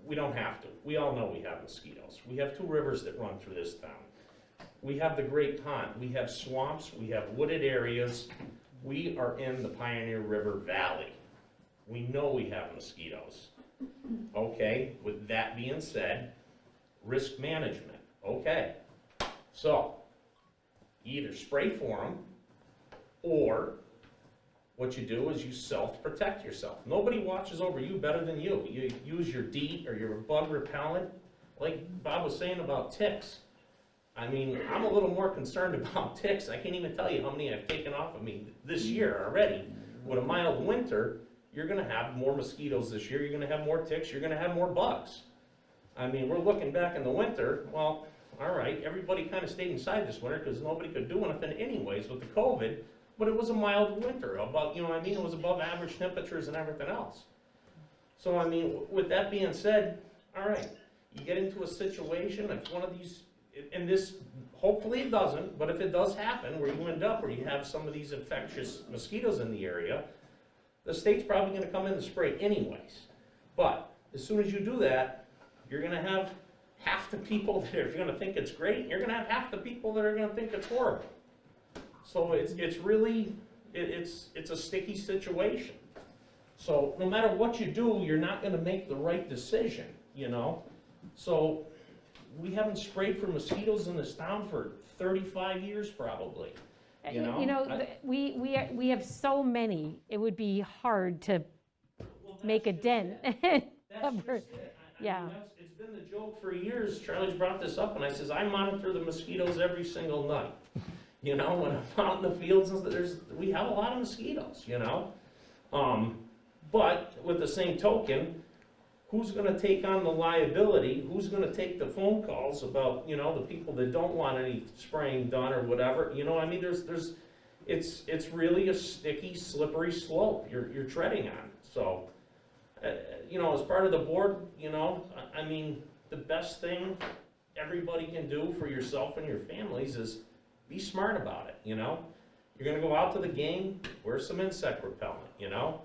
We don't have to. We all know we have mosquitoes. We have 2 rivers that run through this town. We have the Great Pond. We have swamps. We have wooded areas. We are in the Pioneer River Valley. We know we have mosquitoes. Okay, with that being said, risk management. Okay, so either spray for them, or what you do is you self-protect yourself. Nobody watches over you better than you. You use your DEET or your bug repellent, like Bob was saying about ticks. I mean, I'm a little more concerned about ticks. I can't even tell you how many I've taken off of me this year already. With a mild winter, you're gonna have more mosquitoes this year, you're gonna have more ticks, you're gonna have more bugs. I mean, we're looking back in the winter, well, all right, everybody kind of stayed inside this winter because nobody could do anything anyways with the COVID, but it was a mild winter, about, it was above average temperatures and everything else. So, I mean, with that being said, all right, you get into a situation, if one of these, and this, hopefully it doesn't, but if it does happen, where you end up, where you have some of these infectious mosquitoes in the area, the state's probably gonna come in and spray anyways. But as soon as you do that, you're gonna have half the people that are gonna think it's great, and you're gonna have half the people that are gonna think it's horrible. So it's really, it's a sticky situation. So no matter what you do, you're not gonna make the right decision, you know? So we haven't sprayed for mosquitoes in this town for 35 years probably, you know? We have so many, it would be hard to make a dent. That's just it. Yeah. It's been the joke for years. Charlie's brought this up, and I says, I monitor the mosquitoes every single night. You know, when I'm out in the fields, we have a lot of mosquitoes, you know? But with the same token, who's gonna take on the liability? Who's gonna take the phone calls about, you know, the people that don't want any spraying done or whatever? You know, I mean, it's really a sticky, slippery slope you're treading on. So, you know, as part of the board, you know, I mean, the best thing everybody can do for yourself and your families is be smart about it, you know? You're gonna go out to the game, wear some insect repellent, you know?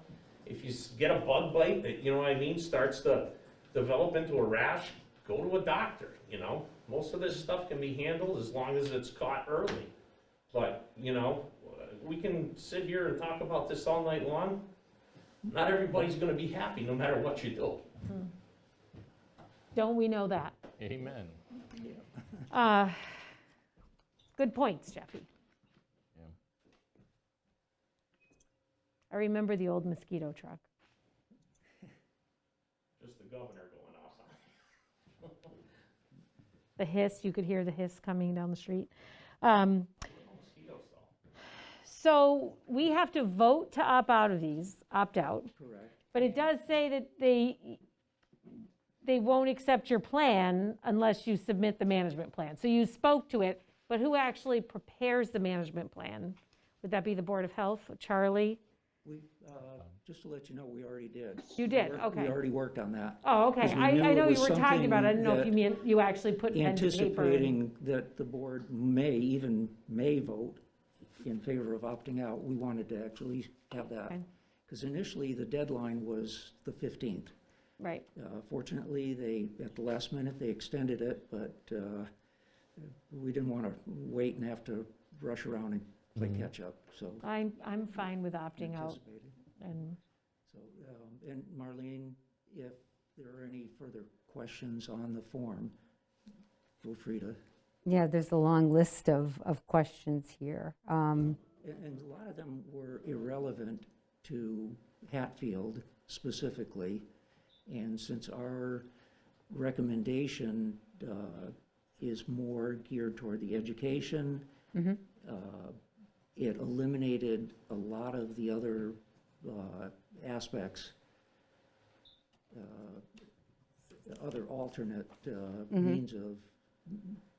If you get a bug bite that, you know what I mean, starts to develop into a rash, go to a doctor, you know? Most of this stuff can be handled as long as it's caught early. But, you know, we can sit here and talk about this all night long. Not everybody's gonna be happy no matter what you do. Don't we know that? Amen. Good points, Jeffy. Yeah. I remember the old mosquito truck. Just the governor going off. The hiss, you could hear the hiss coming down the street. Mosquitoes though. So we have to vote to opt out of these, opt out. Correct. But it does say that they won't accept your plan unless you submit the management plan. So you spoke to it, but who actually prepares the management plan? Would that be the Board of Health, Charlie? We, just to let you know, we already did. You did, We okay. already worked on that. Oh, okay. 'Cause we I knew know it you was were talking about it. I didn't know if something you meant you actually put pen to paper. Anticipating that the board may vote in favor of opting out, we wanted to actually have that. Okay. Because initially, the deadline was the 15th. Right. Fortunately, at the last minute, they extended it, but we didn't want to wait and have to rush around and play catch-up, so. I'm fine with opting out. anticipated. And So, and Marlene, if there are any further questions on the form, feel free to. Yeah, there's a long list of questions here. And a lot of them were irrelevant to Hatfield specifically. And since our recommendation is more geared toward the education, it eliminated a lot of the other aspects, other alternate means of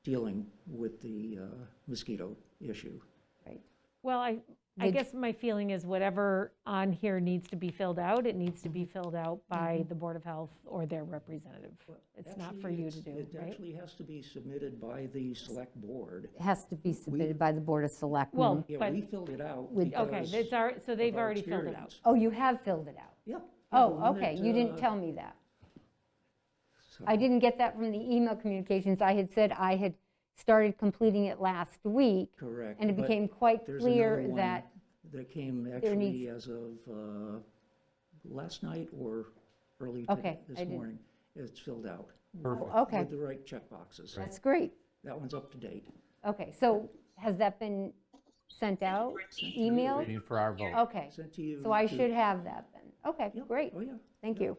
dealing with the mosquito issue. well, I guess my feeling is whatever on here needs to be filled out, it needs to be filled out by the Board of Health or their representative. It's not for Actually, you to do, It right? actually has to be submitted by the select board. It has to be submitted by the Board of Selectmen. Well, Yeah, but, we filled it out With- okay, because it's our, so they've of our already filled it out. experience. Oh, you have filled it out? Yeah. Oh, okay, you didn't tell me that. I didn't get that from the email communications. I had said I had started completing it last week. Correct. And it but became quite there's clear another one that, that came needs- actually as of last night or early Okay, this I didn't- morning. It's filled out. Perfect. okay, With the right check boxes. that's great. That one's up to date. Okay, so has that been sent out, emailed? Waiting for our vote. Okay, Sent to you. so I to- should have that then. Okay, Yep. great, Oh, yeah. thank you.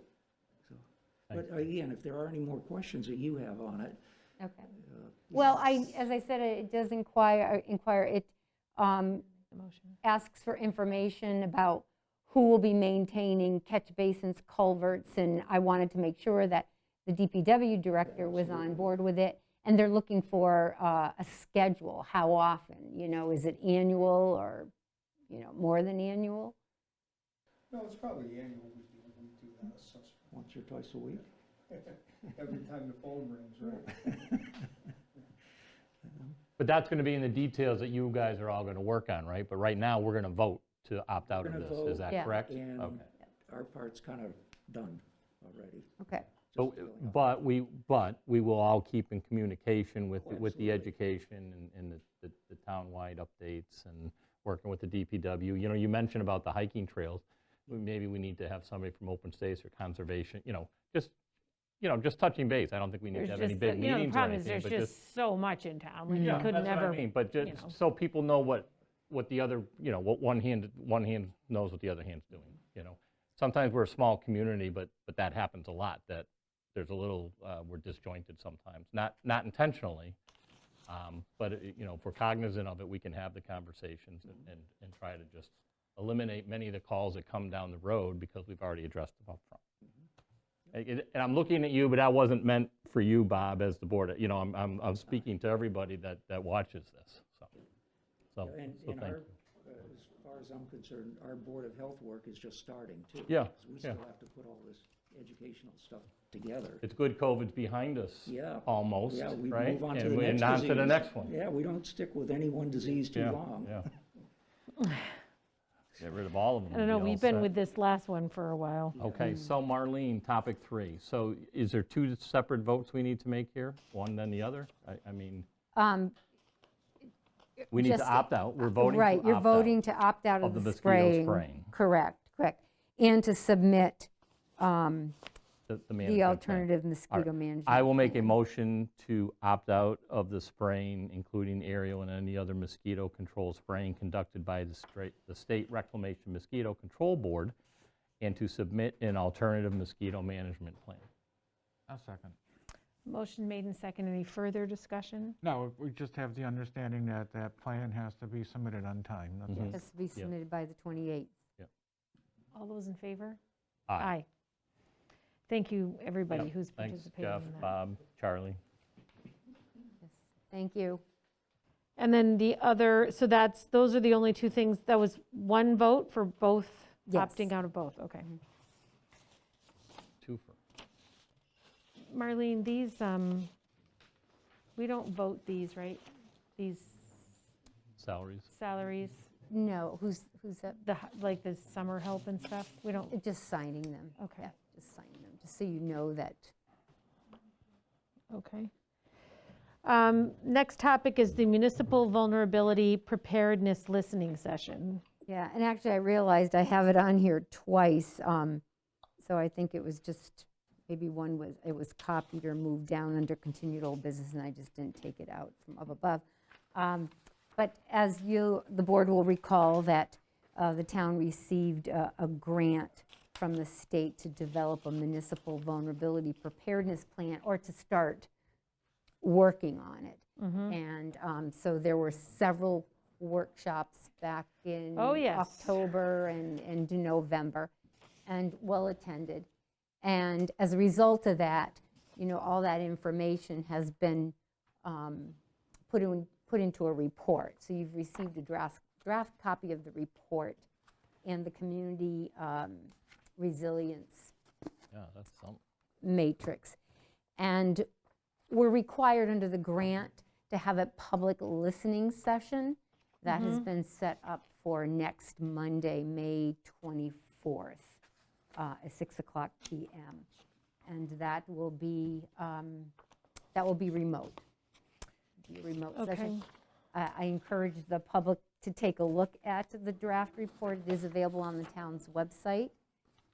But again, if there are any more questions that you have on it. Okay. Well, as I said, it does inquire, it asks for information about who will be maintaining catch basins, culverts, and I wanted to make sure that the DPW director was on board with it. And they're looking for a schedule, how often, is it annual or, more than annual? No, it's probably annual, we do that assessment. Once or twice a week? every time the phone rings, right? But that's going to be in the details that you guys are all going to work on, right? But right now, we're going to vote to opt out of We're gonna this. Is vote, that Yeah. correct? And Okay. our part's kind of done already. Okay. So, Just filling out. but we will all keep in communication with, Oh, with the absolutely. education and the town-wide updates and working with the DPW. You know, you mentioned about the hiking trails. Maybe we need to have somebody from open space or conservation, just touching base. I don't think we need to have any big The meetings or problem is anything, there's but just. just so much in town, like you Yeah, could that's what never. I mean, but you know. just so people know what the other, what one hand knows what the other hand's doing, Sometimes we're a small community, but that happens a lot, that there's a little, we're disjointed sometimes, not intentionally, but, if we're cognizant of it, we can have the conversations and try to just eliminate many of the calls that come down the road because we've already addressed them up front. And I'm looking at you, but that wasn't meant for you, Bob, as the board. I'm speaking to everybody that watches this. So And thank our, you. as far as I'm concerned, our Board of Health work is just starting too. Yeah, 'Cause we still have to put all this educational stuff together. It's good COVID's behind us, Yeah. almost, Yeah, we right? move on to And the we're next on disease. to the next one. Yeah, we don't stick with any one disease too Yeah, long. yeah. Get rid of all of them. I don't and know, be all we've been set. with this last one for a while. Okay, so Marlene, topic 3. So is there 2 separate votes we need to make here? One then the other? I mean, we need Just- to opt out. We're voting to opt out. Right, you're voting to opt out of of the the mosquito spraying. spraying. Correct. And to submit The management the plan. alternative All mosquito right. management. I will make a plan. motion to opt out of the spraying, including aerial and any other mosquito control spraying conducted by the State Reclamation Mosquito Control Board, and to submit an alternative mosquito management plan. A second. Motion made and second. Any further discussion? No, we just have the understanding that that plan has to be submitted on time, that's Mhm. it. Has to be submitted by the 28th. All those in favor? Aye. Thank you, everybody Yep. who's Thanks, participating Jeff, in that. Bob, Charlie. Yes. Thank you. And then the other, so those are the only 2 things. That was one vote for both, Yes. opting out of both, okay. Twofer. Marlene, these, we don't vote these, right? These Salaries. salaries, No, who's that? like the summer help and stuff? We don't, Just signing them. Okay. Yeah, just signing them, just so you know that. okay. Next topic is the Municipal Vulnerability Preparedness Listening Session. Yeah, and actually, I realized I have it on here twice, so I think it was just, maybe it was copied or moved down under continued old business, and I just didn't take it out from up above. But as the board will recall that the town received a grant from the state to develop a municipal vulnerability preparedness plan, or to start working on it. And so there were several workshops back in Oh, yes. October and into November, and well-attended. And as a result of that, all that information has been put into a report. So you've received a draft copy of the report and the community resilience Yeah, that's something. matrix. And we're required under the grant to have a public listening session. That has been set up for next Monday, May 24th, at 6:00 PM. And that will be remote. Be a remote session. I encourage the public to take a look at the draft report. It is available on the town's website.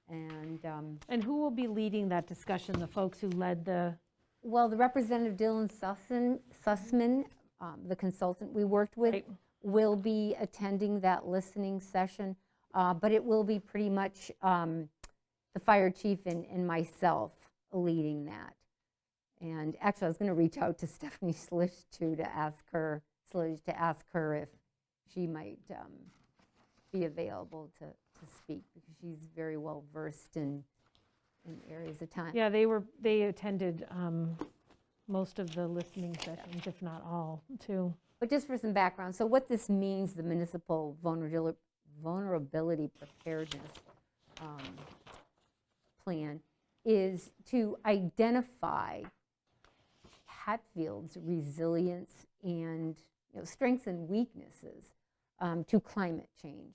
And who will be leading that discussion? The folks who led the, Well, the Representative Dylan Sussman, the consultant we worked with, Right. will be attending that listening session, but it will be pretty much the fire chief and myself leading that. And actually, I was going to reach out to Stephanie Slish too, to ask her if she might be available to speak, because she's very well versed in areas of time. yeah, they attended most of the listening sessions, if not all, too. But just for some background, so what this means, the municipal vulnerability preparedness plan, is to identify Hatfield's resilience and, strengths and weaknesses to climate change.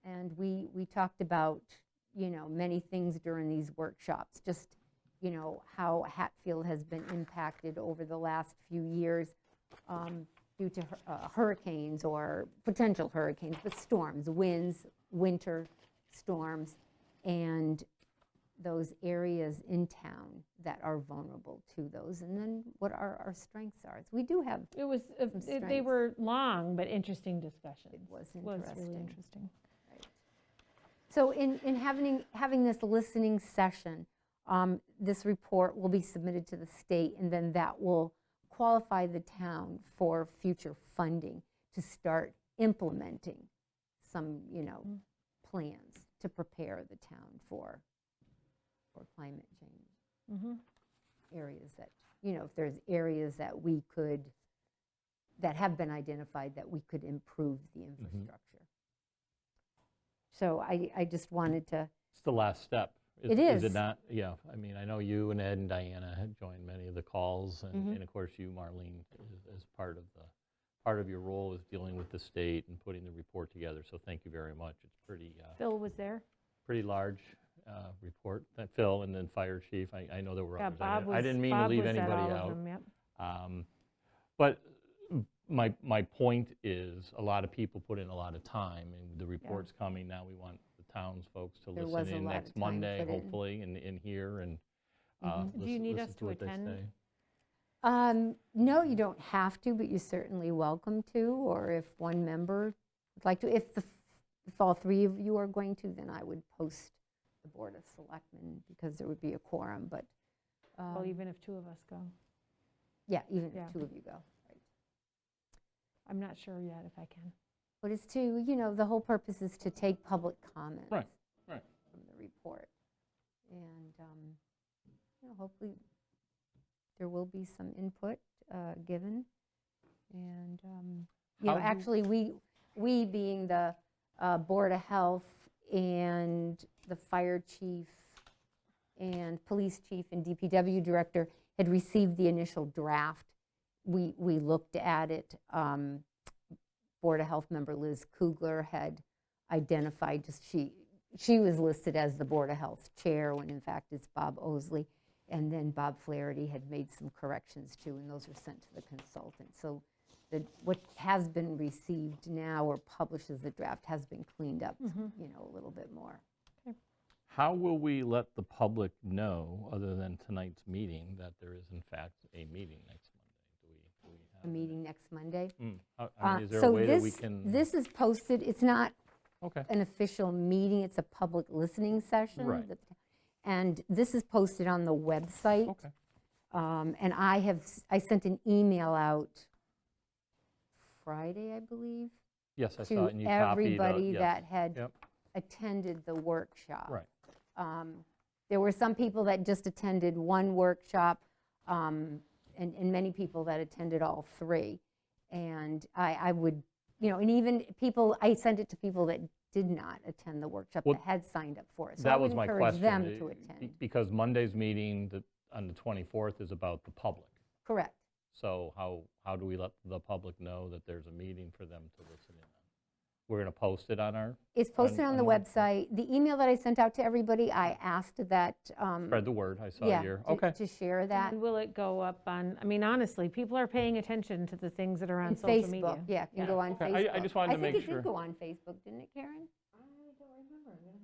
And we talked about, many things during these workshops, just, how Hatfield has been impacted over the last few years due to hurricanes or potential hurricanes, but storms, winds, winter storms, and those areas in town that are vulnerable to those, and then what our strengths are. We do have, It was, they strengths. were long but interesting discussions. It was It was really interesting. interesting. So in having this listening session, this report will be submitted to the state, and then that will qualify the town for future funding to start implementing some, plans to prepare the town for climate change. Areas that, if there's areas that that have been identified that we could improve the infrastructure. So I just wanted to, It's the last step. It Is is. it not? Yeah, I mean, I know you and Ed and Diana had joined many of the calls, and of course you, Marlene, as part of your role is dealing with the state and putting the report together, so thank you very much. It's Phil was there. pretty large report. Phil and then Fire Chief, I know there were Yeah, others. Bob was. I didn't mean to Bob leave was at anybody all of out. them, yep. But my point is, a lot of people put in a lot of time, and the report's coming now. We want the townsfolk to There was listen a in lot next of time Monday, put in. hopefully, and hear and Do you need listen us to to what they attend? say. no, you don't have to, but you're certainly welcome to, or if one member would like to. If all three of you are going to, then I would post the Board of Selectmen, because there would be a quorum, but, Well, even if two of us go. yeah, even Yeah. if two of you go. Right. I'm not sure yet if I can. But it's to, the whole purpose is to take public comments. Right. From the report. And, hopefully there will be some input given. And, How do- actually, we being the Board of Health and the Fire Chief and Police Chief and DPW Director had received the initial draft. We looked at it. Board of Health member Liz Kugler had identified, she was listed as the Board of Health Chair, when in fact it's Bob Osley. And then Bob Flaherty had made some corrections too, and those were sent to the consultant. So what has been received now or published as a draft has been cleaned up, a little bit more. How will we let the public know, other than tonight's meeting, that there is in fact a meeting next Monday? Do we have A meeting next Monday. I mean, is there a So way that we can? this is posted, it's not Okay. an official meeting, it's a public listening session. Right. And this is posted on the website. Okay. And I sent an email out Friday, I believe, Yes, I saw to it, and you copied. everybody yes. that had Yep. attended the workshop. Right. There were some people that just attended one workshop, and many people that attended all three. And I would, and even people, I sent it to people that did not attend the workshop, Well, that had signed up for it. So I That would was my encourage question. them to attend. Because Monday's meeting on the 24th is about the public. Correct. So how do we let the public know that there's a meeting for them to listen in on? We're going to post it on our, It's posted on the on- website. The email that I sent out to everybody, I asked that, spread the word, I saw yeah, your, to- okay. to share that. And will it go up on, I mean, honestly, people are paying attention to the things that are on And social media. Facebook, yeah, can go on Okay, Facebook. I just wanted to make I think it sure. did go on Facebook, didn't it, Karen?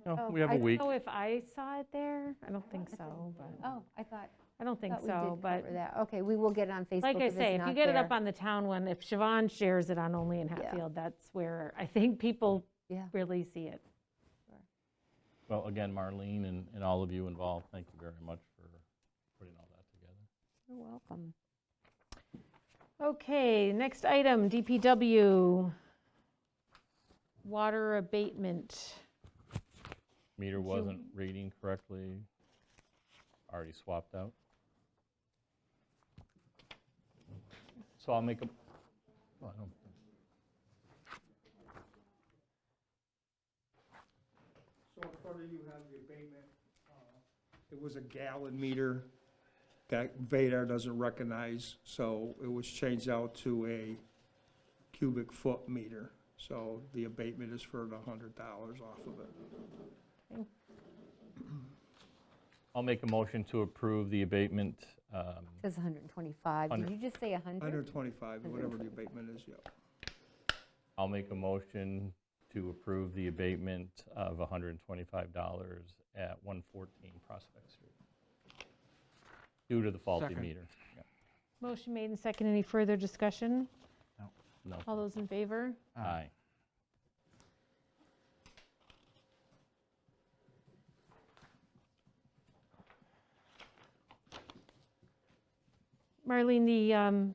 No, Oh, we have I a don't week. I don't know if I saw it there. I don't think so, but, Oh, I thought I don't think we did so, but cover that. Okay, we will get it on Facebook like I if it's say, if not you get it up there. on the town one, if Siobhan shares it on Only in Hatfield, that's where I think people Yeah. really see it. Well, again, Marlene and all of you involved, thank you very much for putting all that together. You're welcome. Okay, next item, DPW, water abatement. Meter wasn't reading correctly, already swapped out. So I'll make a, well, I don't, So in front of you have the abatement it was a gallon meter that Vadar doesn't recognize, so it was changed out to a cubic foot meter. So the abatement is for the $100 off of it. I'll make a motion to approve the abatement. It says 125. Did you just say 100? 125, whatever the abatement is, yeah. I'll make a motion to approve the abatement of $125 at 114 Prospect Street due to the faulty Second. meter. Yeah. Motion made and second. Any further discussion? No. All those in favor? Aye. Marlene,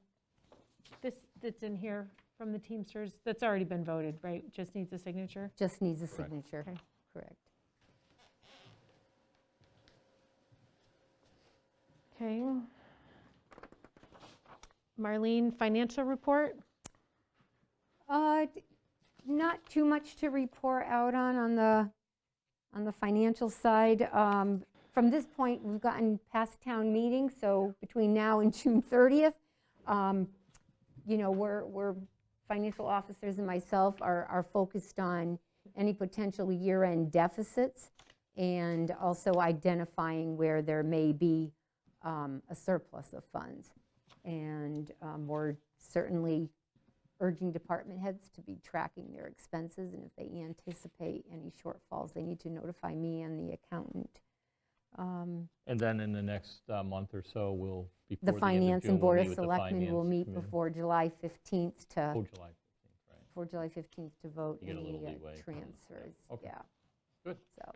this that's in here from the Teamsters, that's already been voted, right? Just needs a signature? Just needs a Correct. signature. Okay. Correct. Okay. Marlene, financial report? Not too much to report out on the financial side. From this point, we've gotten past town meeting, so between now and June 30th, you know, we're financial officers and myself are focused on any potential year-end deficits and also identifying where there may be a surplus of funds. And we're certainly urging department heads to be tracking their expenses, and if they anticipate any shortfalls, they need to notify me and the accountant. And then in the next month or so, we'll, before The the end of Finance June, and we'll Board meet of with the Selectmen will Finance meet Committee. before July 15th to, Oh, July 15th, right. before July 15th to vote You get a any little leeway. transfers. Okay. Yeah. Good. So,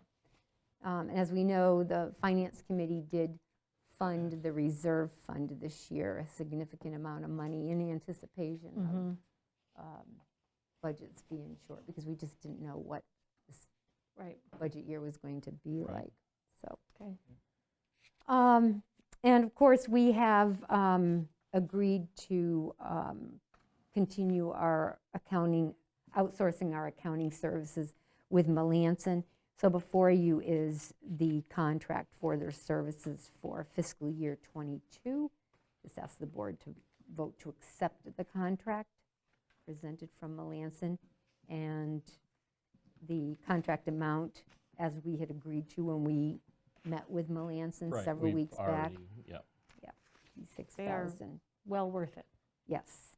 and as we know, the Finance Committee did fund the reserve fund this year, a significant amount of money in anticipation of budgets being short, because we just didn't know what this Right. budget year was going to be Right. like, so. Okay. And of course, we have agreed to continue our accounting, outsourcing our accounting services with Melanson. So before you is the contract for their services for fiscal year '22. Just ask the board to vote to accept the contract presented from Melanson. And the contract amount, as we had agreed to when we met with Melanson Right, several we've weeks back. already- Yeah. They are 6,000, well worth it. yes.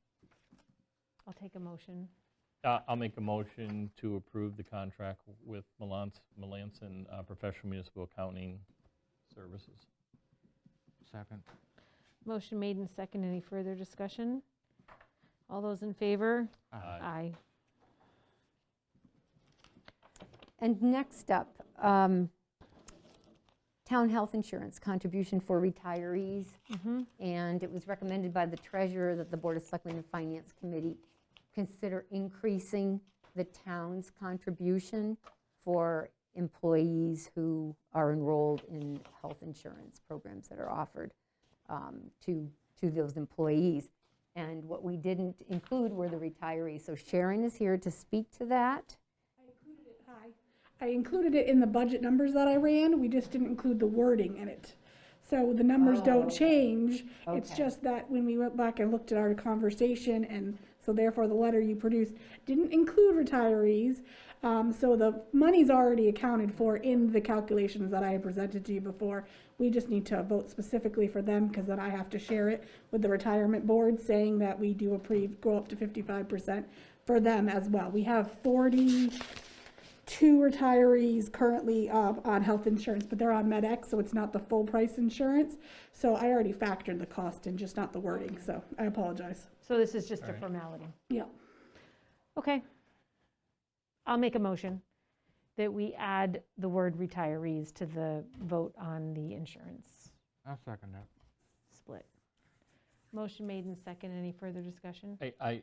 I'll take a motion. I'll make a motion to approve the contract with Melanson Professional Municipal Accounting Services. Second. Motion made and second. Any further discussion? All those in favor? Aye. Aye. And next up, town health insurance contribution for retirees. And it was recommended by the treasurer that the Board of Selectmen and Finance Committee consider increasing the town's contribution for employees who are enrolled in health insurance programs that are offered to those employees. And what we didn't include were the retirees. So Sharon is here to speak to that. Hi. I included it in the budget numbers that I ran, we just didn't include the wording in it. So the numbers don't change, it's Okay. just that when we went back and looked at our conversation, and so therefore the letter you produced didn't include retirees. So the money's already accounted for in the calculations that I had presented to you before. We just need to vote specifically for them, because then I have to share it with the retirement board, saying that we do go up to 55% for them as well. We have 42 retirees currently on health insurance, but they're on MedX, so it's not the full price insurance. So I already factored the cost in, just not the wording, so I apologize. So this is just a formality. Yeah. Okay. I'll make a motion that we add the word retirees to the vote on the insurance I'll second that. split. Motion made and second. Any further discussion? It's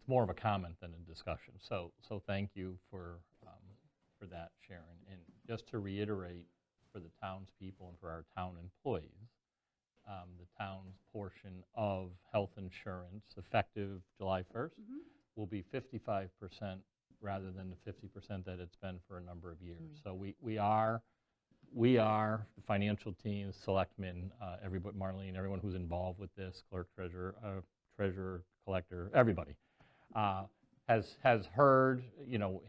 more of a comment than a discussion, so thank you for that, Sharon. And just to reiterate for the townspeople and for our town employees, the town's portion of health insurance effective July 1st will be 55% rather than the 50% that it's been for a number of years. So we are we are, the financial team, selectmen, everybody, Marlene, everyone who's involved with this, clerk, treasurer, collector, everybody, has heard,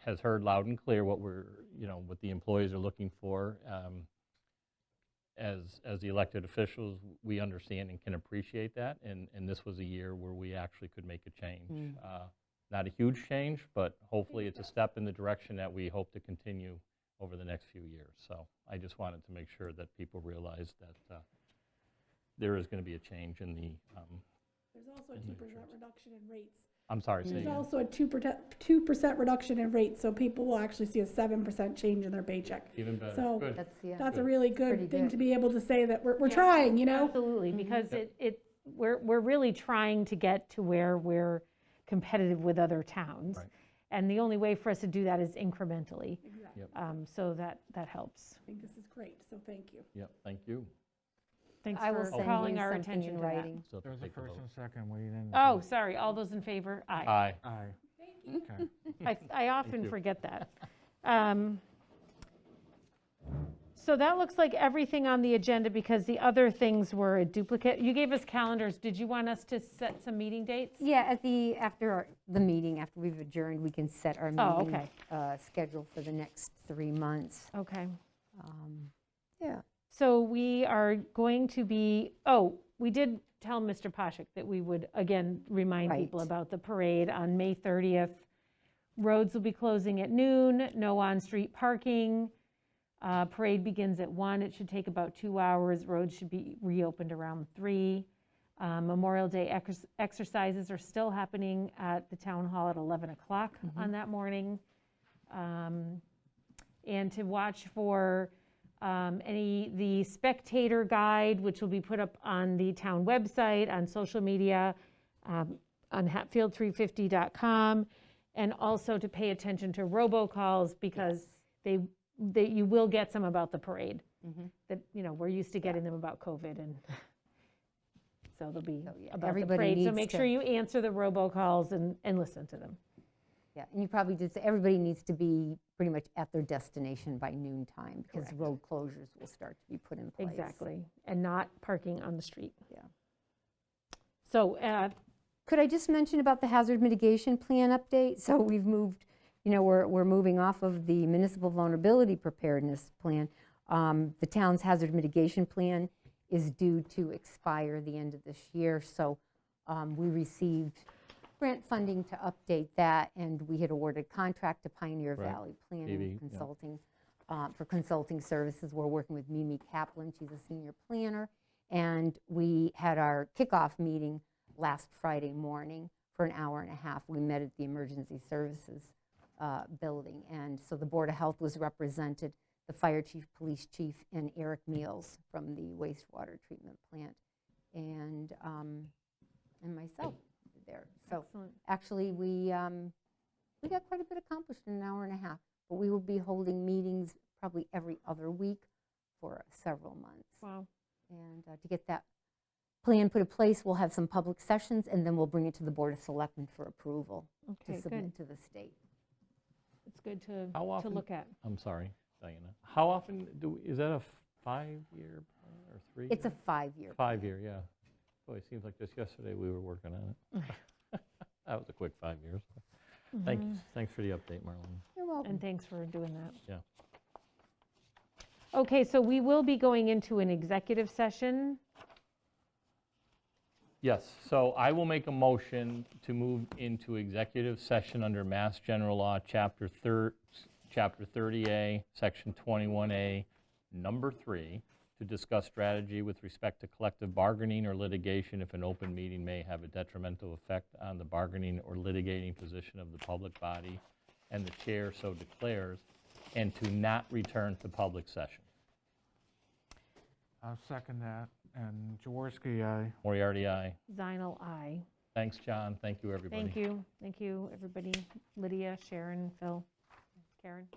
has heard loud and clear what what the employees are looking for. As the elected officials, we understand and can appreciate that, and this was a year where we actually could make a change. Not a huge change, but hopefully it's a step in the direction that we hope to continue over the next few years. So I just wanted to make sure that people realize that there is going to be a change in the. There's also a 2% reduction in rates. I'm sorry, say There's again. also a 2% reduction in rates, so people will actually see a 7% change in their paycheck. Even better. So Good. that's a really Pretty good thing good. to be able to say that we're trying, Absolutely, because we're really trying to get to where we're competitive with other towns. Right. And the only way for us to do that is incrementally. Exactly. Yep. So that helps. I think this is great, so thank you. Yep, thank you. Thanks I will for send calling you our something attention in to that. writing. Still have to There's a take the first vote. and second, we didn't. Oh, sorry, all those in favor? Aye. Aye. Aye. Okay. I often you. forget that. So that looks like everything on the agenda, because the other things were a duplicate. You gave us calendars. Did you want us to set some meeting dates? Yeah, after the meeting, after we've adjourned, we can set our Oh, meeting okay. schedule for the next 3 months. Okay. Yeah. So we are going to be, we did tell Mr. Poshik that we would, again, remind people Right. about the parade on May 30th. Roads will be closing at noon, no on-street parking. Parade begins at 1. It should take about 2 hours. Roads should be reopened around 3. Memorial Day exercises are still happening at the town hall at 11 o'clock on that morning. And to watch for the spectator guide, which will be put up on the town website, on social media, on Hatfield350.com, and also to pay attention to robocalls, because you will get some about the parade. That, we're used to getting them about COVID, and so they'll be about the everybody parade. So needs make to- sure you answer the robocalls and listen to them. Yeah, and you probably did say, everybody needs to be pretty much at their destination by noon time, because Correct. road closures will start to be put in place. Exactly, and not parking on the street. Yeah. So, Could I just mention about the hazard mitigation plan update? So we've moved, we're moving off of the municipal vulnerability preparedness plan. The town's hazard mitigation plan is due to expire the end of this year, so we received grant funding to update that, and we had awarded contract to Pioneer Right. Valley Planning PV, yeah. Consulting for consulting services. We're working with Mimi Kaplan, she's a senior planner, and we had our kickoff meeting last Friday morning for an hour and a half. We met at the Emergency Services building, and so the Board of Health was represented, the fire chief, police chief, and Eric Meals from the wastewater treatment plant, and myself there. So excellent. actually, we got quite a bit accomplished in an hour and a half, but we will be holding meetings probably every other week for several months. Wow. And to get that plan put in place, we'll have some public sessions, and then we'll bring it to the Board of Selectmen for approval Okay, to submit good. to the state. It's good to How often- look at. I'm sorry, Diana. How often is that a 5-year plan or 3? It's a 5-year. 5-year, yeah. Boy, it seems like just yesterday we were working on it. That was a quick 5 years. Thanks for the update, Marlene. You're welcome. And thanks for doing that. Yeah. Okay, so we will be going into an executive session. Yes, so I will make a motion to move into executive session under Mass General Law, Chapter 30A, Section 21A, Number 3, to discuss strategy with respect to collective bargaining or litigation if an open meeting may have a detrimental effect on the bargaining or litigating position of the public body, and the chair so declares, and to not return to public session. I'll second that, and Jaworski, aye. Moriarty, aye. Zinal, aye. Thanks, John. Thank you, everybody. Thank you, everybody. Lydia, Sharon, Phil, Karen.